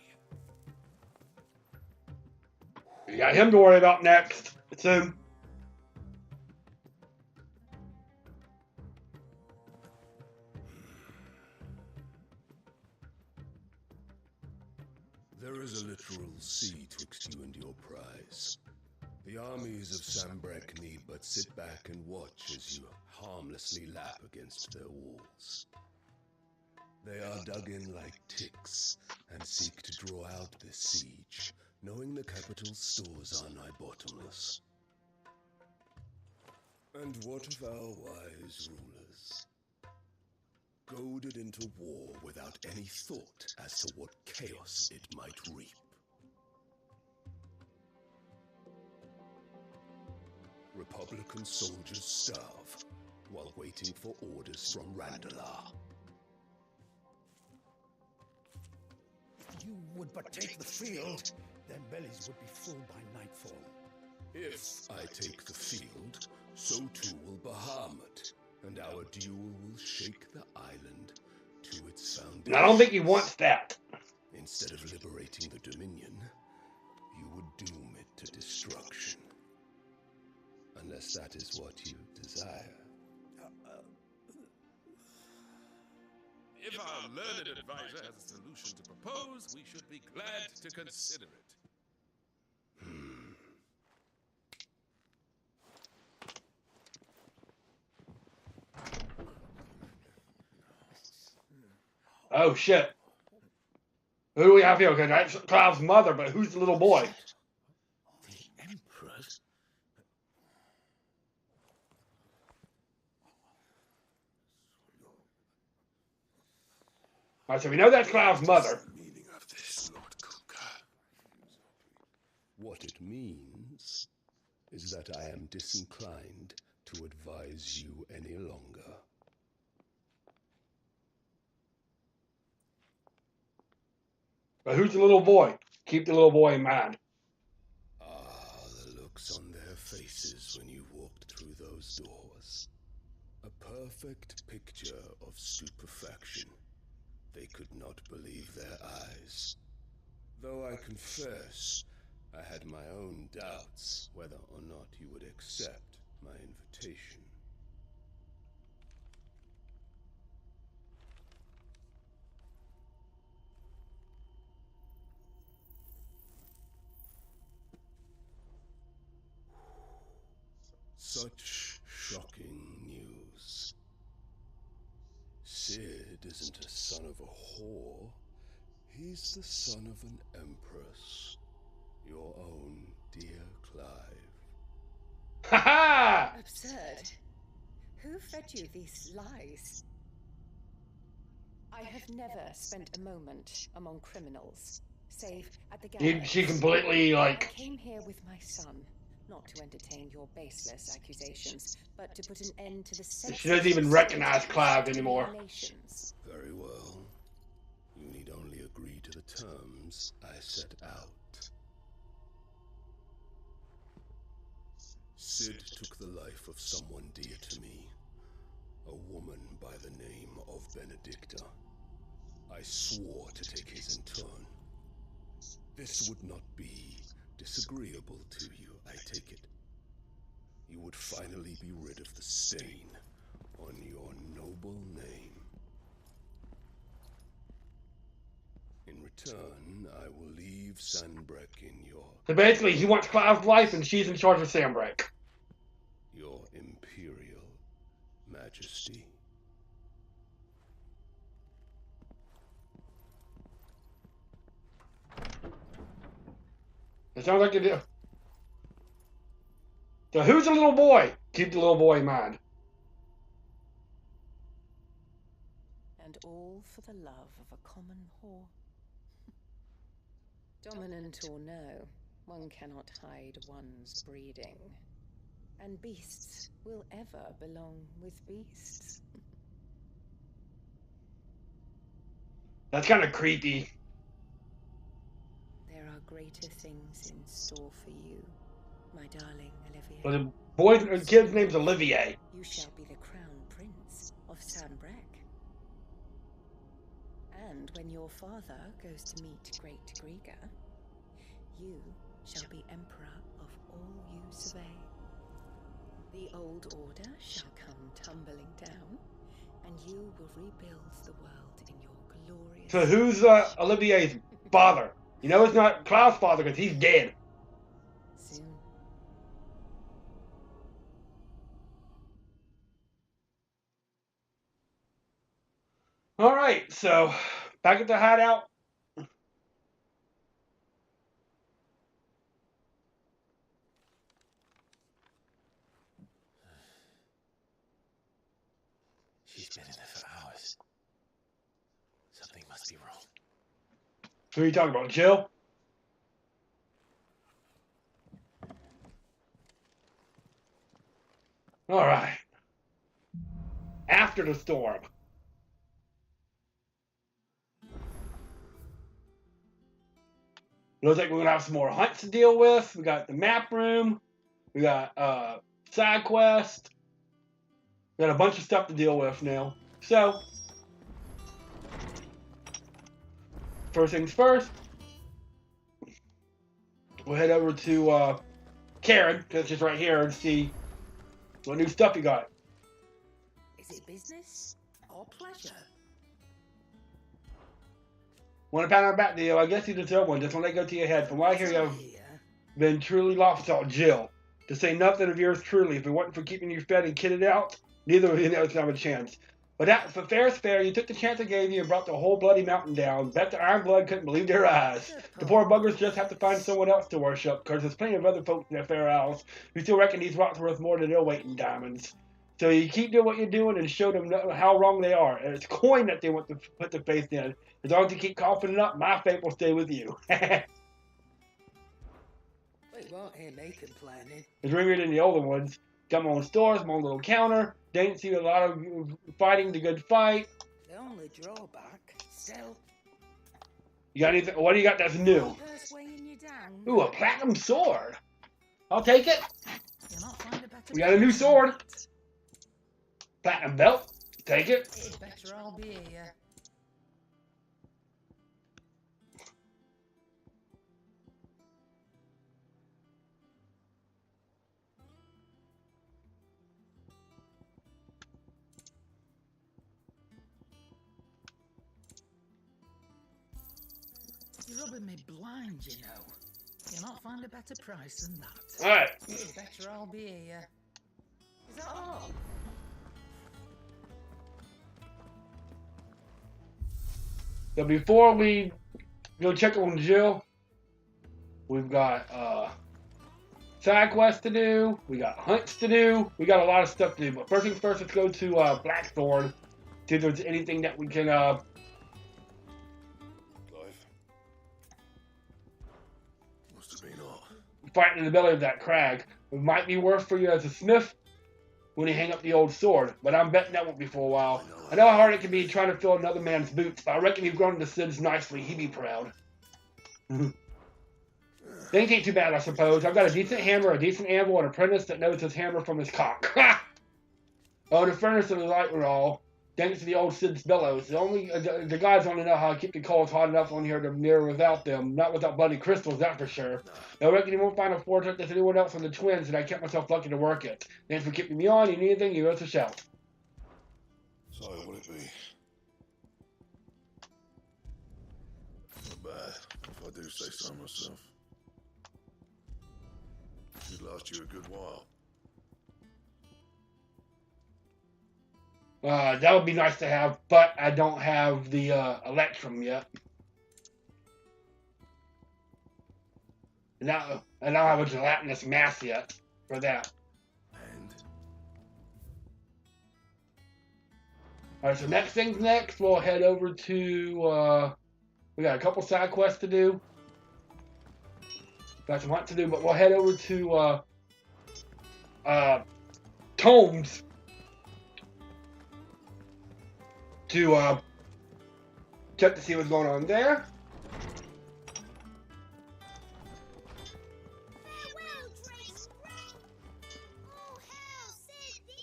You got him to worry about next. It's him. There is a literal sea twixt you and your prize. The armies of Sambrek need but sit back and watch as you harmlessly lap against their walls. They are dug in like ticks and seek to draw out this siege, knowing the capital's stores are nigh bottomless. And what of our wise rulers? Goaded into war without any thought as to what chaos it might reap. Republican soldiers starve while waiting for orders from Randalar. If you would but take the field, their bellies would be full by nightfall. If I take the field, so too will Bahamut, and our duel will shake the island to its foundation. I don't think he wants that. Instead of liberating the Dominion, you would doom it to destruction. Unless that is what you desire. If our learned advisor has a solution to propose, we should be glad to consider it. Oh shit. Who do we have here? Okay, that's Cloud's mother, but who's the little boy? The Emperor's? Alright, so we know that's Cloud's mother. Meaning of this, Lord Kuka. What it means is that I am disinclined to advise you any longer. But who's the little boy? Keep the little boy in mind. Ah, the looks on their faces when you walked through those doors. A perfect picture of stupefaction. They could not believe their eyes. Though I confess, I had my own doubts whether or not you would accept my invitation. Such shocking news. Sid isn't a son of a whore. He's the son of an empress. Your own dear Clive. Ha ha! Absurd. Who fed you these lies? I have never spent a moment among criminals, save at the gallows. She completely, I like... came here with my son, not to entertain your baseless accusations, but to put an end to the She doesn't even recognize Clive anymore. Very well. You need only agree to the terms I set out. Sid took the life of someone dear to me, a woman by the name of Benedicta. I swore to take his in turn. This would not be disagreeable to you, I take it. You would finally be rid of the stain on your noble name. return, I will leave Sanbreque in So basically, he wants Cloud's life, and she's in charge of Sanbreque. your Imperial Majesty. It sounds like you do. So who's the little boy? Keep the little boy in mind. And all for the love of a common whore. Dominant or no, one cannot hide one's breeding. And beasts will ever belong with beasts. That's kind of creepy. There are greater things in store for you, my darling Olivier. Well, the kid's name's Olivier. You shall be the crown prince of Sanbreque. And when your father goes to meet great Grieger, you shall be emperor of all you survey. The old order shall come tumbling down, and you will rebuild the world in your glorious... So who's Olivier's father? You know it's not Cloud's father because he's dead. Soon. Alright, so back at the hideout. She's been in there for hours. Something must be wrong. Who are you talking about, Jill? Alright. After the storm. Looks like we're gonna have some more hunts to deal with. We got the map room. We got side quest. We got a bunch of stuff to deal with now. So, first things first. We'll head over to Karen, because she's right here, and see what new stuff you got. Is it business or pleasure? Want to pound on back deal? I guess you deserve one. Just want to go to your head. From what I hear, you have been truly lost out, Jill. To say nothing of yours truly. If it wasn't for keeping you fed and kitted out, neither of you knows have a chance. But for fair is fair, you took the chance I gave you and brought the whole bloody mountain down. Bet the Iron Blood couldn't believe their eyes. The poor buggers just have to find someone else to worship, because there's plenty of other folks in their fair house who still reckon these rocks worth more than their weight in diamonds. So you keep doing what you're doing and show them how wrong they are. And it's coin that they want to put their faith in. As long as you keep coughing it up, my faith will stay with you. We won't hear me complaining. It's ringing in the older ones. Got my own stores, my own little counter. Didn't see a lot of fighting the good fight. The only drawback, still. You got anything? What do you got that's new? Purse weighing you down. Ooh, a platinum sword. I'll take it. You'll not find a better We got a new sword. Platinum belt. Take it. It's better I'll be here. You're rubbing me blind, you know. You'll not find a better price than that. Alright. It's better I'll be here. Is that all? So before we go check on Jill, we've got side quests to do, we got hunts to do, we got a lot of stuff to do. But first things first, let's go to Blackthorn, see if there's anything that we can fight in the belly of that crag. It might be worth for you as a smith when you hang up the old sword, but I'm betting that won't be for a while. I know how hard it can be trying to fill another man's boots, but I reckon you've grown into Sid's nicely. He'd be proud. Things ain't too bad, I suppose. I've got a decent hammer, a decent anvil, and an apprentice that knows his hammer from his cock. Oh, the furnace and the light were all, thanks to the old Sid's bellows. The guys only know how to keep the coals hot enough on here to mirror without them. Not without bloody crystals, that's for sure. I reckon you won't find a forge like this anyone else on the twins, and I kept myself lucky to work it. Thanks for keeping me on. You need anything, you give us a shout. So what would it be? bad, if I do say so myself. Should last you a good while. That would be nice to have, but I don't have the Electrum yet. And I don't have a gelatinous mass yet for that. And Alright, so next thing's next. We'll head over to, we got a couple side quests to do. Got some hunt to do, but we'll head over to, Tomes to, check to see what's going on there.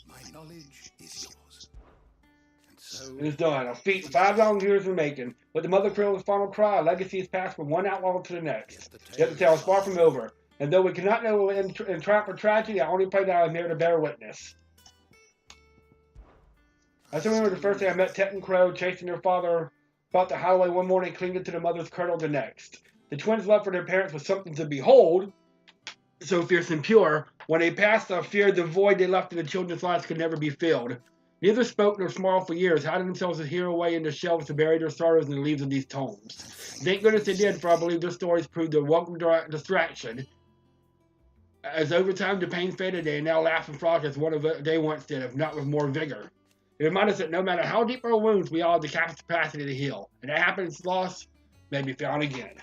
My knowledge is yours. And so It is done. A feat 5 long years in making. With the mothercrystal's final cry, a legacy is passed from one outlaw to the next. Yet the tale is far from over. And though we cannot know in triumph or tragedy, I only pray that I am there to bear witness. I still remember the first day I met Tet and Crow chasing their father about the highway one morning, clinging to the mother's cradle the next. The twins' love for their parents was something to behold, so fierce and pure. When they passed, I feared the void they left in the children's lives could never be filled. Neither spoke nor smiled for years, hiding themselves to hear away in the shelves to bury their sorrows in the leaves of these tomes. Thank goodness they did, for I believe their stories proved a welcome distraction. As over time the pain faded, they now laugh and frolic as one of they once did, if not with more vigor. It reminds us that no matter how deep our wounds, we all have the capacity to heal. And that happens lost may be found again.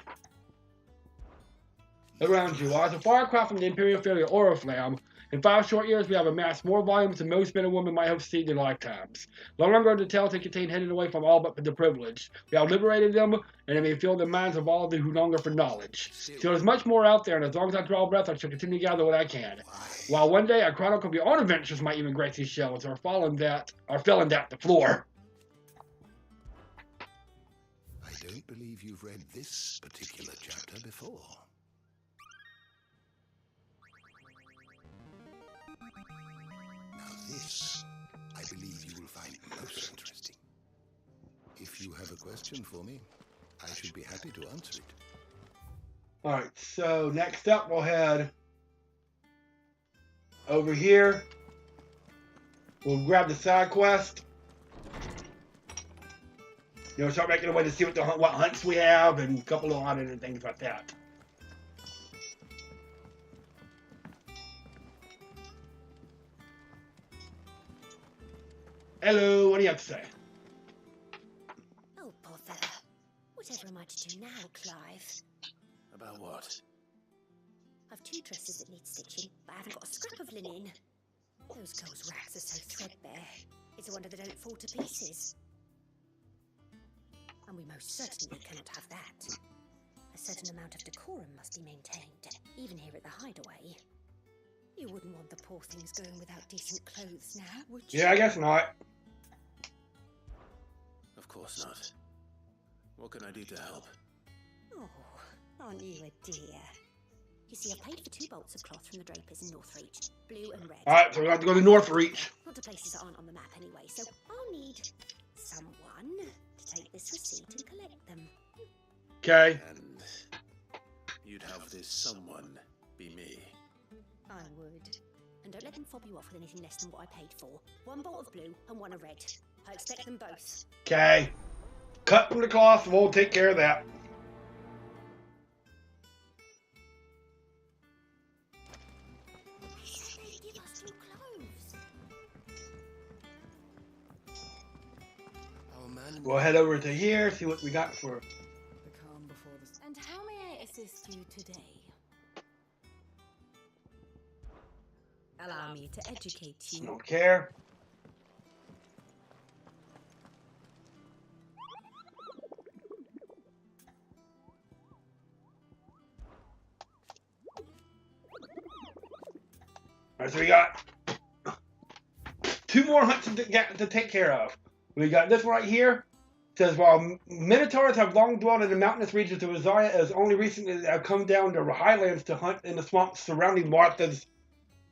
Around you, as a far cry from the imperial failure Oriflamme, in 5 short years we have amassed more volumes than most men and women might have seen in their lifetimes. Long ago the tales they contain hidden away from all but the privileged. We have liberated them, and they may fill the minds of all who longer for knowledge. So there's much more out there, and as long as I draw breath, I shall continue to gather what I can. While one day I chronicle your own adventures might even grace these shelves, or falling that the floor. I don't believe you've read this particular chapter before. Now this, I believe you will find most interesting. If you have a question for me, I should be happy to answer it. Alright, so next up we'll head over here. We'll grab the side quest. You know, start making our way to see what hunts we have and a couple of other things like that. Hello, what do you have to say? Oh, poor fella. Whatever am I to do now, Clive? About what? I've 2 dresses that need stitching, but I haven't got a scrap of linen. Those girls' rags are so threadbare. It's a wonder they don't fall to pieces. And we most certainly cannot have that. A certain amount of decorum must be maintained, even here at the hideaway. You wouldn't want the poor things going without decent clothes now, would you? Yeah, I guess not. Of course not. What can I do to help? Oh, aren't you a dear? You see, I've paid for 2 bolts of cloth from the drapers in Northreach, blue and red. Alright, so we have to go to Northreach. Not to places that aren't on the map anyway, so I'll need someone to take this receipt and collect them. Okay. And you'd have this someone be me. I would. And don't let them fob you off with anything less than what I paid for. 1 bolt of blue and 1 of red. I expect them both. Okay. Cut from the cloth, we'll take care of that. They said they'd give us new clothes. Our man We'll head over to here, see what we got for. The calm before the And how may I assist you today? Allow me to educate you. Don't care. Alright, so we got 2 more hunts to take care of. We got this one right here. It says, while Minotaurs have long dwelled in the mountainous regions of Azaya, it has only recently have come down to the highlands to hunt in the swamps surrounding Martha's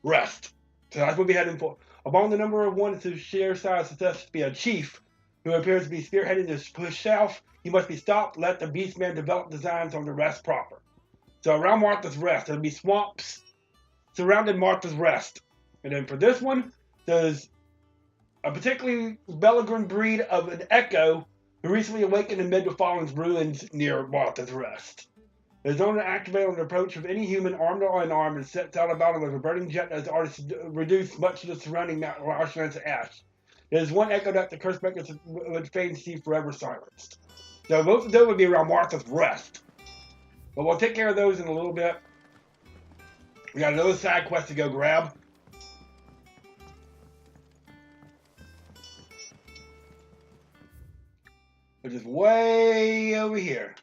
Rest. So that's what we're heading for. Among the number of ones to share size success to be a chief, who appears to be spearheading this push south. He must be stopped. Let the Beastman develop designs on the rest proper. So around Martha's Rest, there'll be swamps surrounding Martha's Rest. And then for this one, there's a particularly Belligrin breed of an echo who recently awakened amid the Fallen's ruins near Martha's Rest. It is only activated on the approach of any human armed or unarmed and sets out about it with a burning jet as artists reduce much of the surrounding marshlands to ash. There is one echo that the curse makers would fain see forever silenced. So both of those would be around Martha's Rest. But we'll take care of those in a little bit. We got another side quest to go grab. Which is way over here.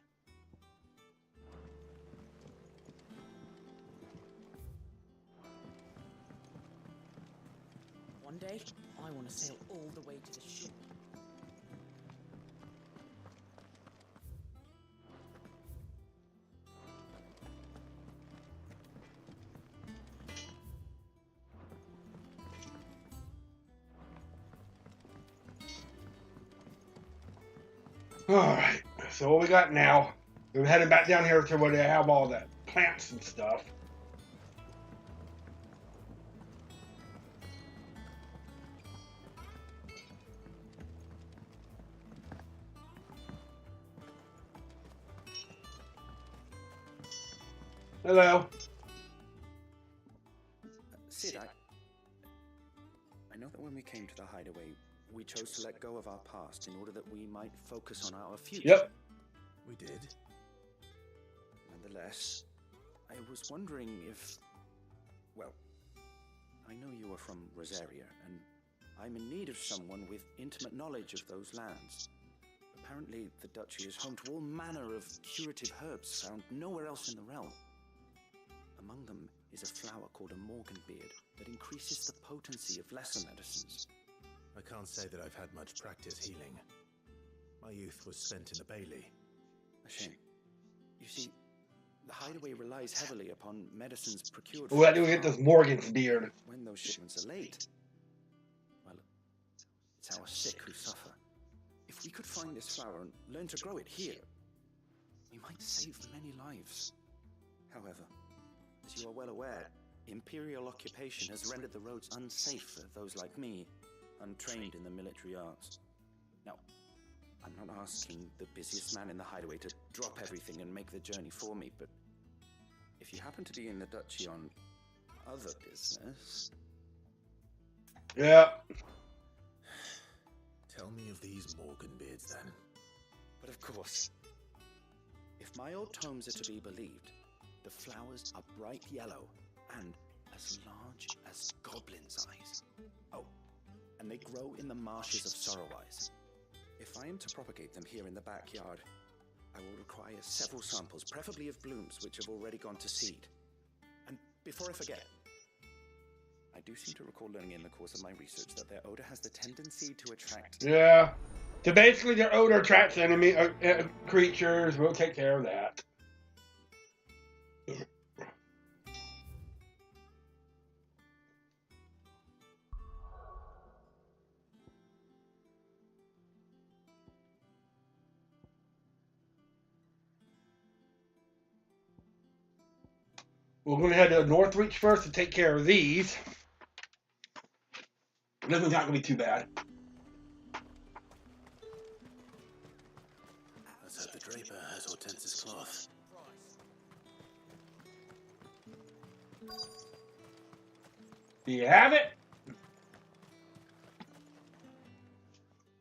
One day, I want to sail all the way to the ship. Alright, so what we got now? We're heading back down here to where they have all that plants and stuff. Hello. Sid, I know that when we came to the hideaway, we chose to let go of our past in order that we might focus on our future. Yep. We did. Nonetheless, I was wondering if... Well, I know you are from Rosaria, and I'm in need of someone with intimate knowledge of those lands. Apparently, the duchy is home to all manner of curative herbs found nowhere else in the realm. Among them is a flower called a morganbeard that increases the potency of lesser medicines. I can't say that I've had much practice healing. My youth was spent in the Bailey. A shame. You see, the hideaway relies heavily upon medicines procured Where do we get this Morgan's beard? when those shipments are late. Well, it's our sick who suffer. If we could find this flower and learn to grow it here, we might save many lives. However, as you are well aware, imperial occupation has rendered the roads unsafe for those like me, untrained in the military arts. Now, I'm not asking the busiest man in the hideaway to drop everything and make the journey for me, but if you happen to be in the duchy on other business... Yeah. Tell me of these Morganbeards, then. But of course, if my old tomes are to be believed, the flowers are bright yellow and as large as goblins' eyes. Oh, and they grow in the marshes of Sorrowise. If I am to propagate them here in the backyard, I will require several samples, preferably of blooms which have already gone to seed. And before I forget, I do seem to recall learning in the course of my research that their odor has the tendency to attract... Yeah. So basically their odor attracts enemy creatures. We'll take care of that. We're going to head to Northreach first to take care of these. This one's not going to be too bad. Let's hope the draper has Hortense's cloth. Do you have it?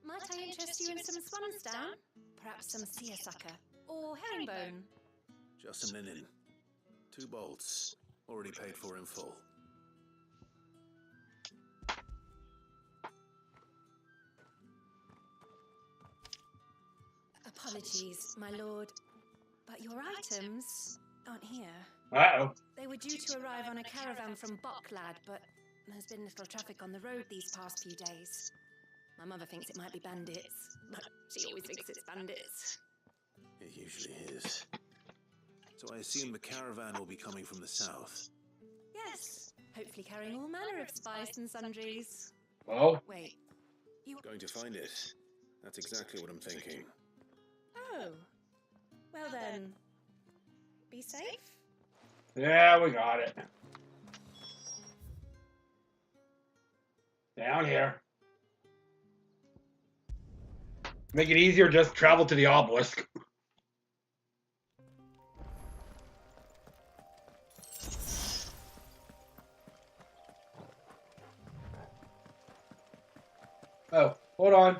Might I interest you in some swansdown? Perhaps some seersucker or herringbone? Just some linen. 2 bolts. Already paid for in full. Apologies, my lord, but your items aren't here. Uh-oh. They were due to arrive on a caravan from Bocklad, but there's been little traffic on the road these past few days. My mother thinks it might be bandits, but she always thinks it's bandits. It usually is. So I assume the caravan will be coming from the south. Yes, hopefully carrying all manner of spice and sundries. Well? Wait, you... Going to find it. That's exactly what I'm thinking. Oh. Well then, be safe? Yeah, we got it. Down here. Make it easier, just travel to the obelisk. Oh, hold on.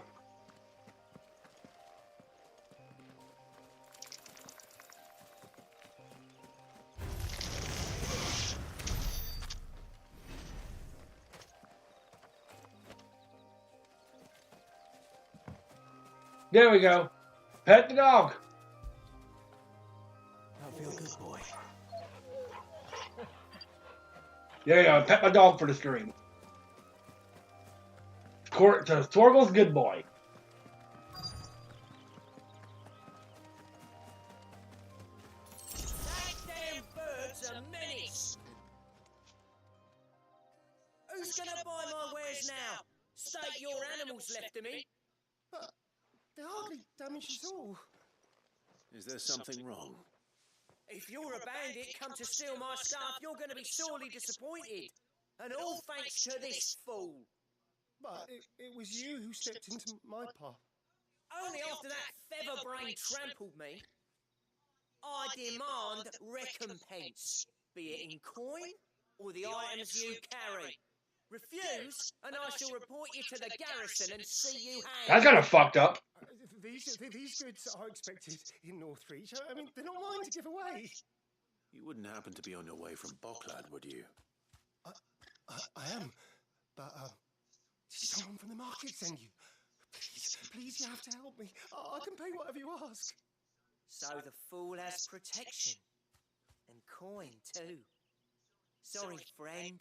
There we go. Pet the dog. That'll feel good, boy. There you go. Pet my dog for the stream. Torgal's good boy. That damn bird's a menace. Who's gonna buy my wares now? Stake your animals left to me. But they hardly damaged us all. Is there something wrong? If you're a bandit come to steal my stuff, you're going to be sorely disappointed. And all thanks to this fool. But it was you who stepped into my path. Only after that feather-brain trampled me. I demand recompense, be it in coin or the items you carry. Refuse, and I shall report you to the garrison and see you hanged. That's kind of fucked up. These goods are expected in Northreach. I mean, they're not mine to give away. You wouldn't happen to be on your way from Bocklad, would you? I am, but someone from the market sent you. Please, you have to help me. I can pay whatever you ask. So the fool has protection. And coin, too. Sorry, friend,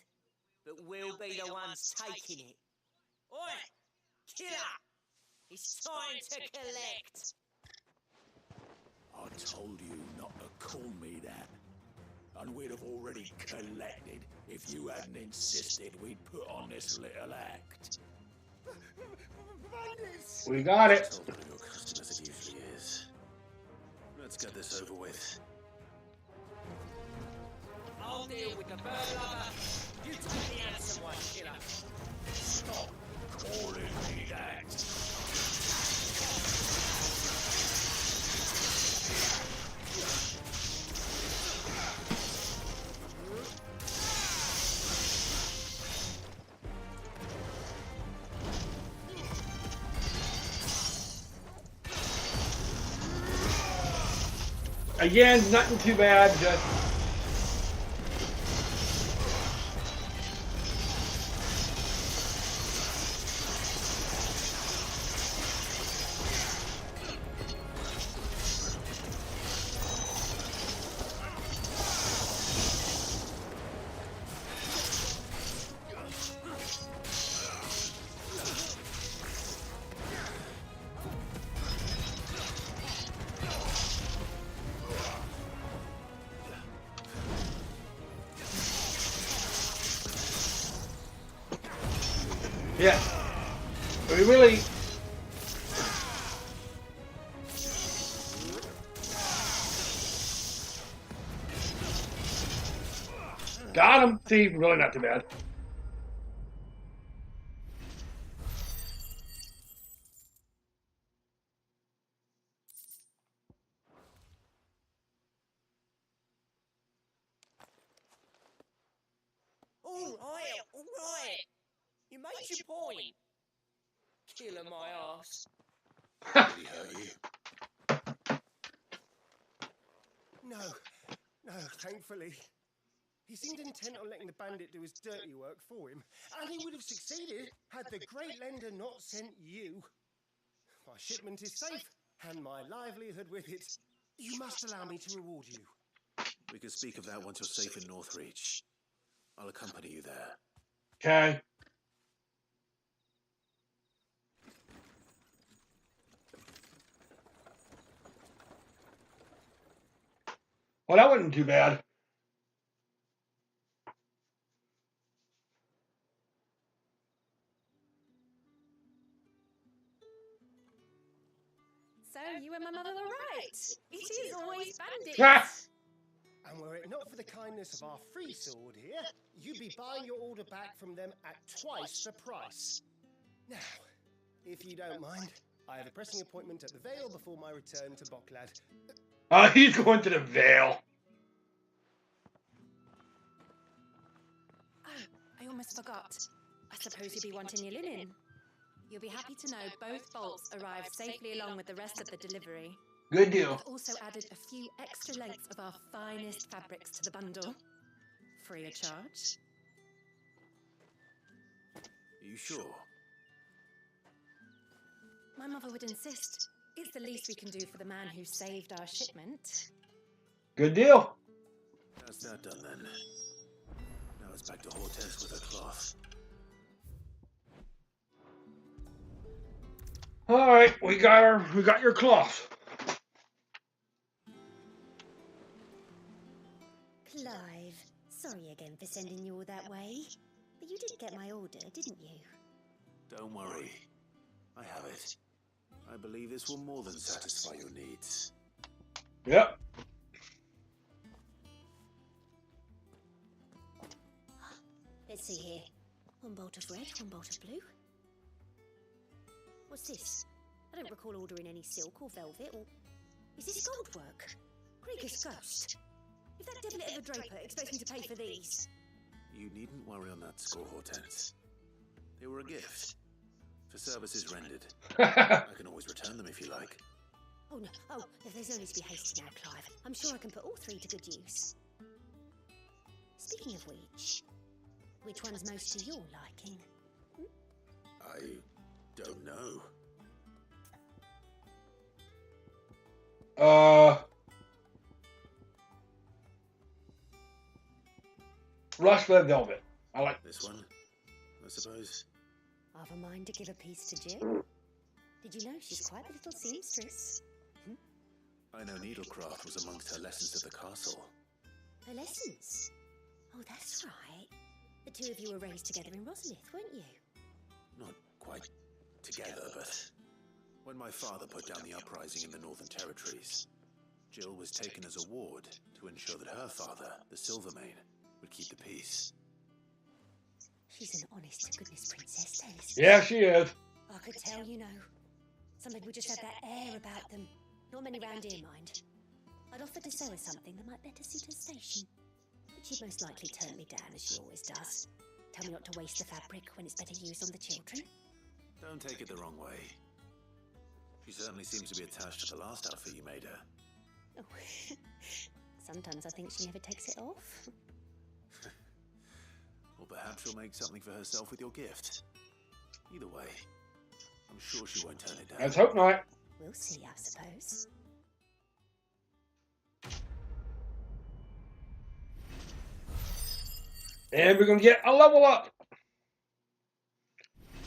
but we'll be the ones taking it. Oi! Killer! It's time to collect! I told you not to call me that. And we'd have already collected if you hadn't insisted we'd put on this little act. We got it. Told one of your customers it usually is. Let's get this over with. I'll deal with the bird lover. You take the handsome one, killer. Stop calling me that. Again, nothing too bad, just... Yeah. We really... Got him. See, really not too bad. All right. You made your point. Killer my ass. Did he hurt you? No, thankfully. He seemed intent on letting the bandit do his dirty work for him, and he would have succeeded had the great lender not sent you. My shipment is safe, and my livelihood with it. You must allow me to reward you. We can speak of that once you're safe in Northreach. I'll accompany you there. Okay. Well, that wasn't too bad. So you and my mother were right. It is always bandits. Ah! And were it not for the kindness of our free sword here, you'd be buying your order back from them at twice the price. Now, if you don't mind, I have a pressing appointment at the Vale before my return to Bocklad. Oh, he's going to the Vale. Oh, I almost forgot. I suppose you'll be wanting your linen. You'll be happy to know both bolts arrived safely along with the rest of the delivery. Good deal. I've also added a few extra lengths of our finest fabrics to the bundle. Free of charge. Are you sure? My mother would insist. It's the least we can do for the man who saved our shipment. Good deal. That's that done then. Now it's back to Hortense with her cloth. All right, we got your cloth. Clive, sorry again for sending you all that way. But you did get my order, didn't you? Don't worry. I have it. I believe this will more than satisfy your needs. Yep. Let's see here. One bolt of red, one bolt of blue. What's this? I don't recall ordering any silk or velvet or... Is this gold work? Krieger's ghost. If that devil ever draper expects me to pay for these... You needn't worry on that score, Hortense. They were a gift. For services rendered. I can always return them if you like. Oh no, oh, there's no need to be hasty now, Clive. I'm sure I can put all three to good use. Speaking of which one's most to your liking? I don't know. Rush Red Velvet. I like this one, I suppose. I've a mind to give a piece to Jill. Did you know she's quite a little seamstress? I know needlecraft was amongst her lessons at the castle. Her lessons? Oh, that's right. The two of you were raised together in Rosalith, weren't you? Not quite together, but when my father put down the uprising in the Northern Territories, Jill was taken as a ward to ensure that her father, the Silvermane, would keep the peace. She's an honest-to-goodness princess, Talis. Yeah, she is. I could tell, you know. Some people just have that air about them. Not many round here, mind. I'd offered to sew her something that might better suit her station. But she'd most likely turn me down, as she always does. Tell me not to waste the fabric when it's better used on the children. Don't take it the wrong way. She certainly seems to be attached to the last outfit you made her. Oh. Sometimes I think she never takes it off. Or perhaps she'll make something for herself with your gift. Either way, I'm sure she won't turn it down. Let's hope not. We'll see, I suppose. And we're gonna get a level up.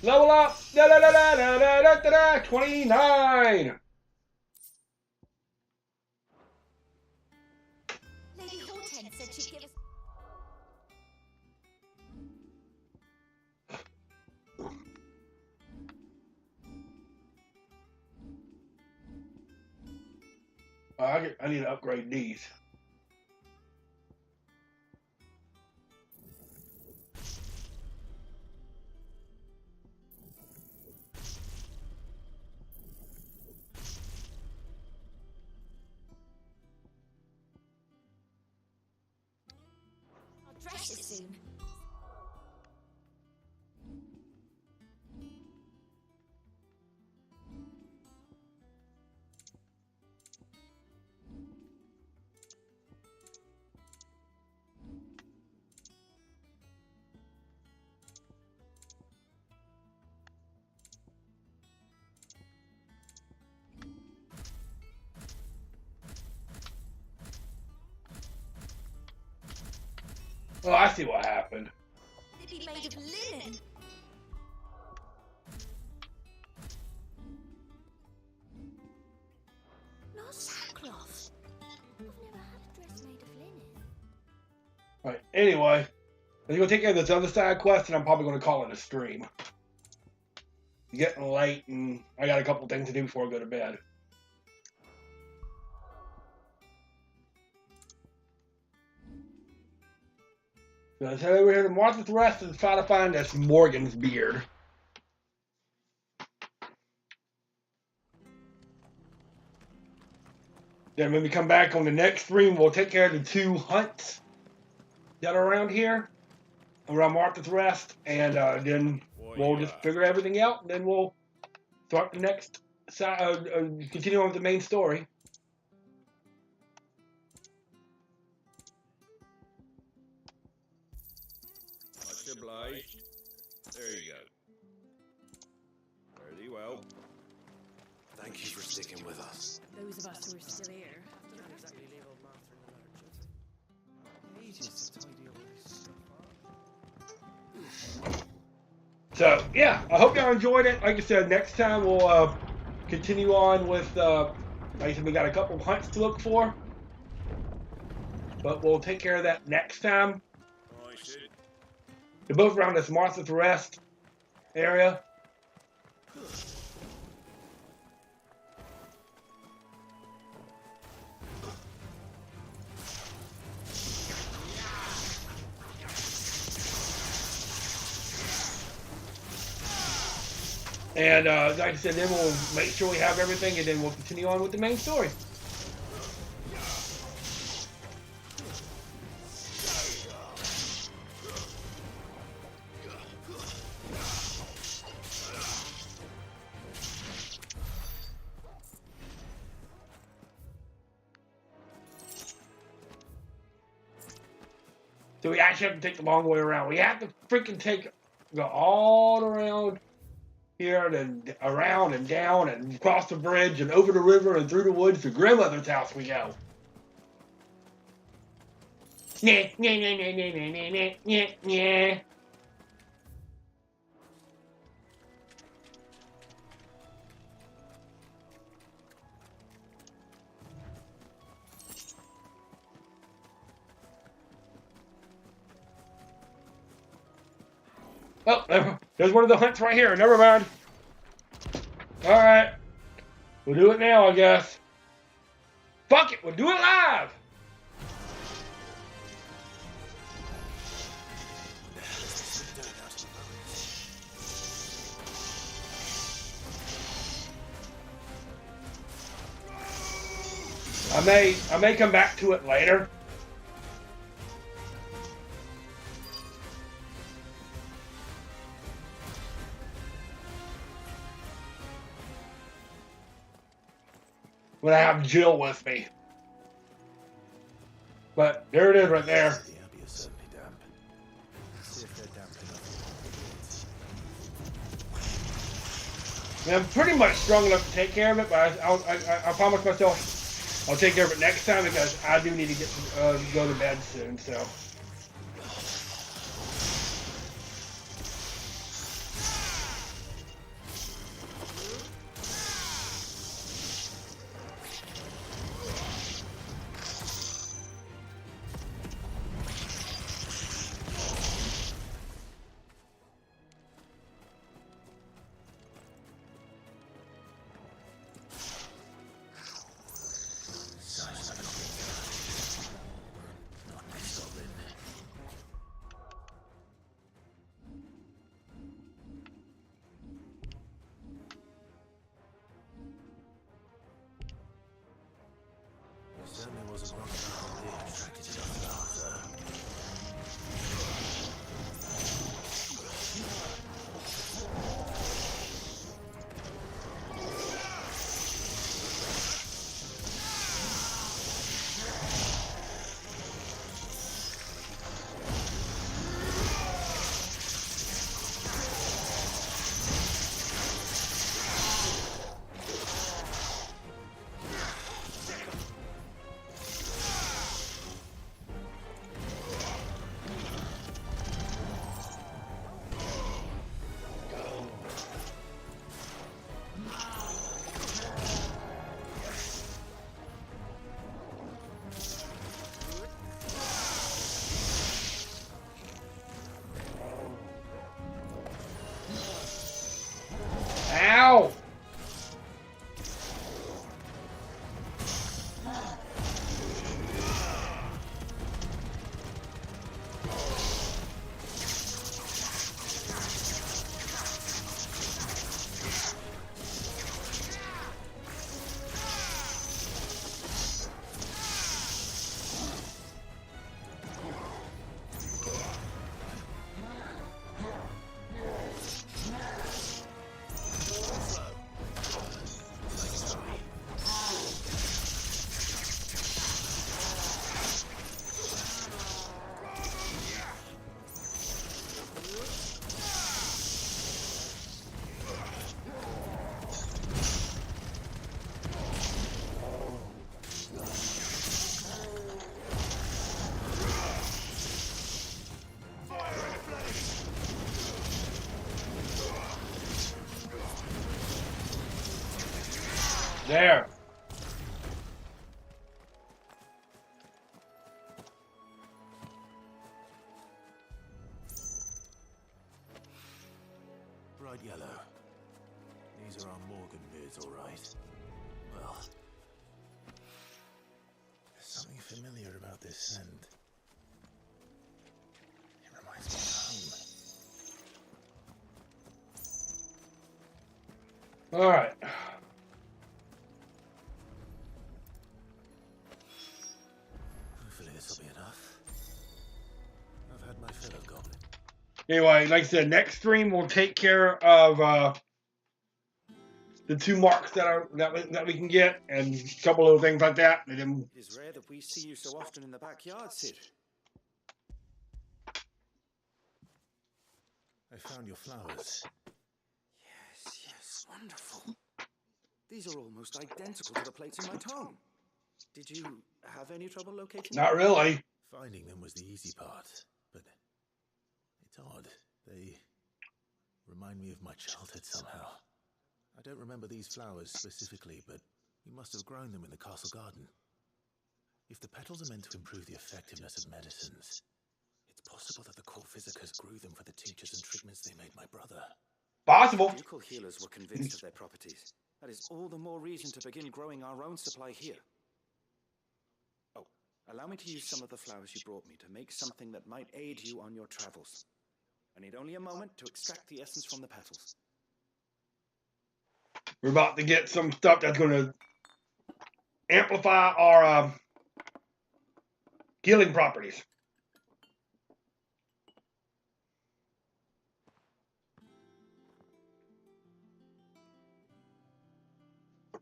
Level up. Da da da da da da da da. 29. Lady Hortense said she'd give us... I need to upgrade these. I'll dress you soon. Oh, I see what happened. They'd be made of linen. Not sackcloth. I've never had a dress made of linen. Alright, anyway. I'm gonna take care of this other side quest and I'm probably gonna call it a stream. It's getting late and I got a couple things to do before I go to bed. Let's head over here to Martha's Rest and try to find this Morgan's beard. Then when we come back on the next stream, we'll take care of the 2 hunts that are around here, around Martha's Rest, and then we'll just figure everything out, and then we'll start the next side, continue on with the main story. Much obliged. There you go. Very well. Thank you for sticking with us. Those of us who are still here. Can't exactly leave old Martha in the lurch. He just to tidy all this stuff up. So, yeah, I hope y'all enjoyed it. Like I said, next time we'll continue on with, like I said, we got a couple of hunts to look for. But we'll take care of that next time. I see. They're both around this Martha's Rest area. And like I said, then we'll make sure we have everything, and then we'll continue on with the main story. So we actually have to take the long way around. We have to freaking go all around here and then around and down and across the bridge and over the river and through the woods to grandmother's house we go. Nah, nah, nah, nah, nah, nah, nah, nah, nah. Oh, there's one of the hunts right here. Never mind. Alright. We'll do it now, I guess. Fuck it, we'll do it live! I may come back to it later. When I have Jill with me. But there it is right there. The abbey is certainly damp. See if they're damp enough. I'm pretty much strong enough to take care of it, but I promise myself I'll take care of it next time because I do need to get to go to bed soon, so. There. Bright yellow. These are our Morgan beards, all right. Well, there's something familiar about this scent. It reminds me of home. All right. Hopefully this will be enough. I've had my fill of goblin. Anyway, like I said, next stream we'll take care of the 2 marks that we can get and a couple of things like that. And then It is rare that we see you so often in the backyard, Sid. I found your flowers. Yes, wonderful. These are almost identical to the plates in my tome. Did you have any trouble locating them? not really. Finding them was the easy part, but it's odd. They remind me of my childhood somehow. I don't remember these flowers specifically, but we must have grown them in the castle garden. If the petals are meant to improve the effectiveness of medicines, it's possible that the court physicers grew them for the teachers and treatments they made my brother. Possible. Ducal healers were convinced of their properties. That is all the more reason to begin growing our own supply here. Oh, allow me to use some of the flowers you brought me to make something that might aid you on your travels. I need only a moment to extract the essence from the petals. We're about to get some stuff that's going to amplify our healing properties.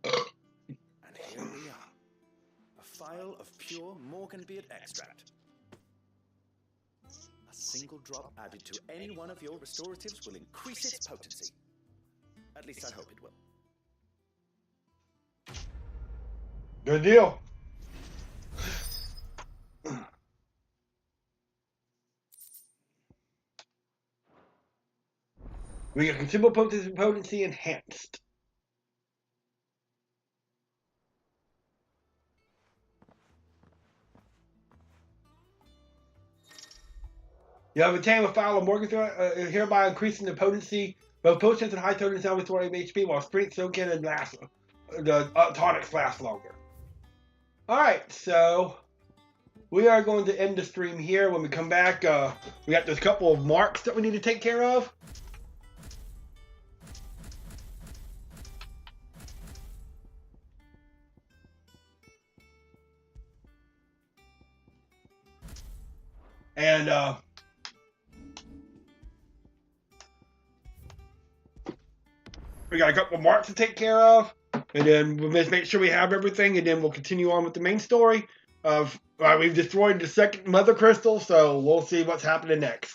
And here we are. A phial of pure Morganbeard extract. A single drop added to any one of your restoratives will increase its potency. At least I hope it will. Good deal. We get consumable potency enhanced. You have obtained a file of Morgan hereby increasing the potency, both potions and high totems now with 20 HP, while strength, soaking, and the tonics last longer. Alright, so we are going to end the stream here. When we come back, we got this couple of marks that we need to take care of. And we got a couple of marks to take care of. And then we'll just make sure we have everything, and then we'll continue on with the main story of we've destroyed the second mother crystal, so we'll see what's happening next.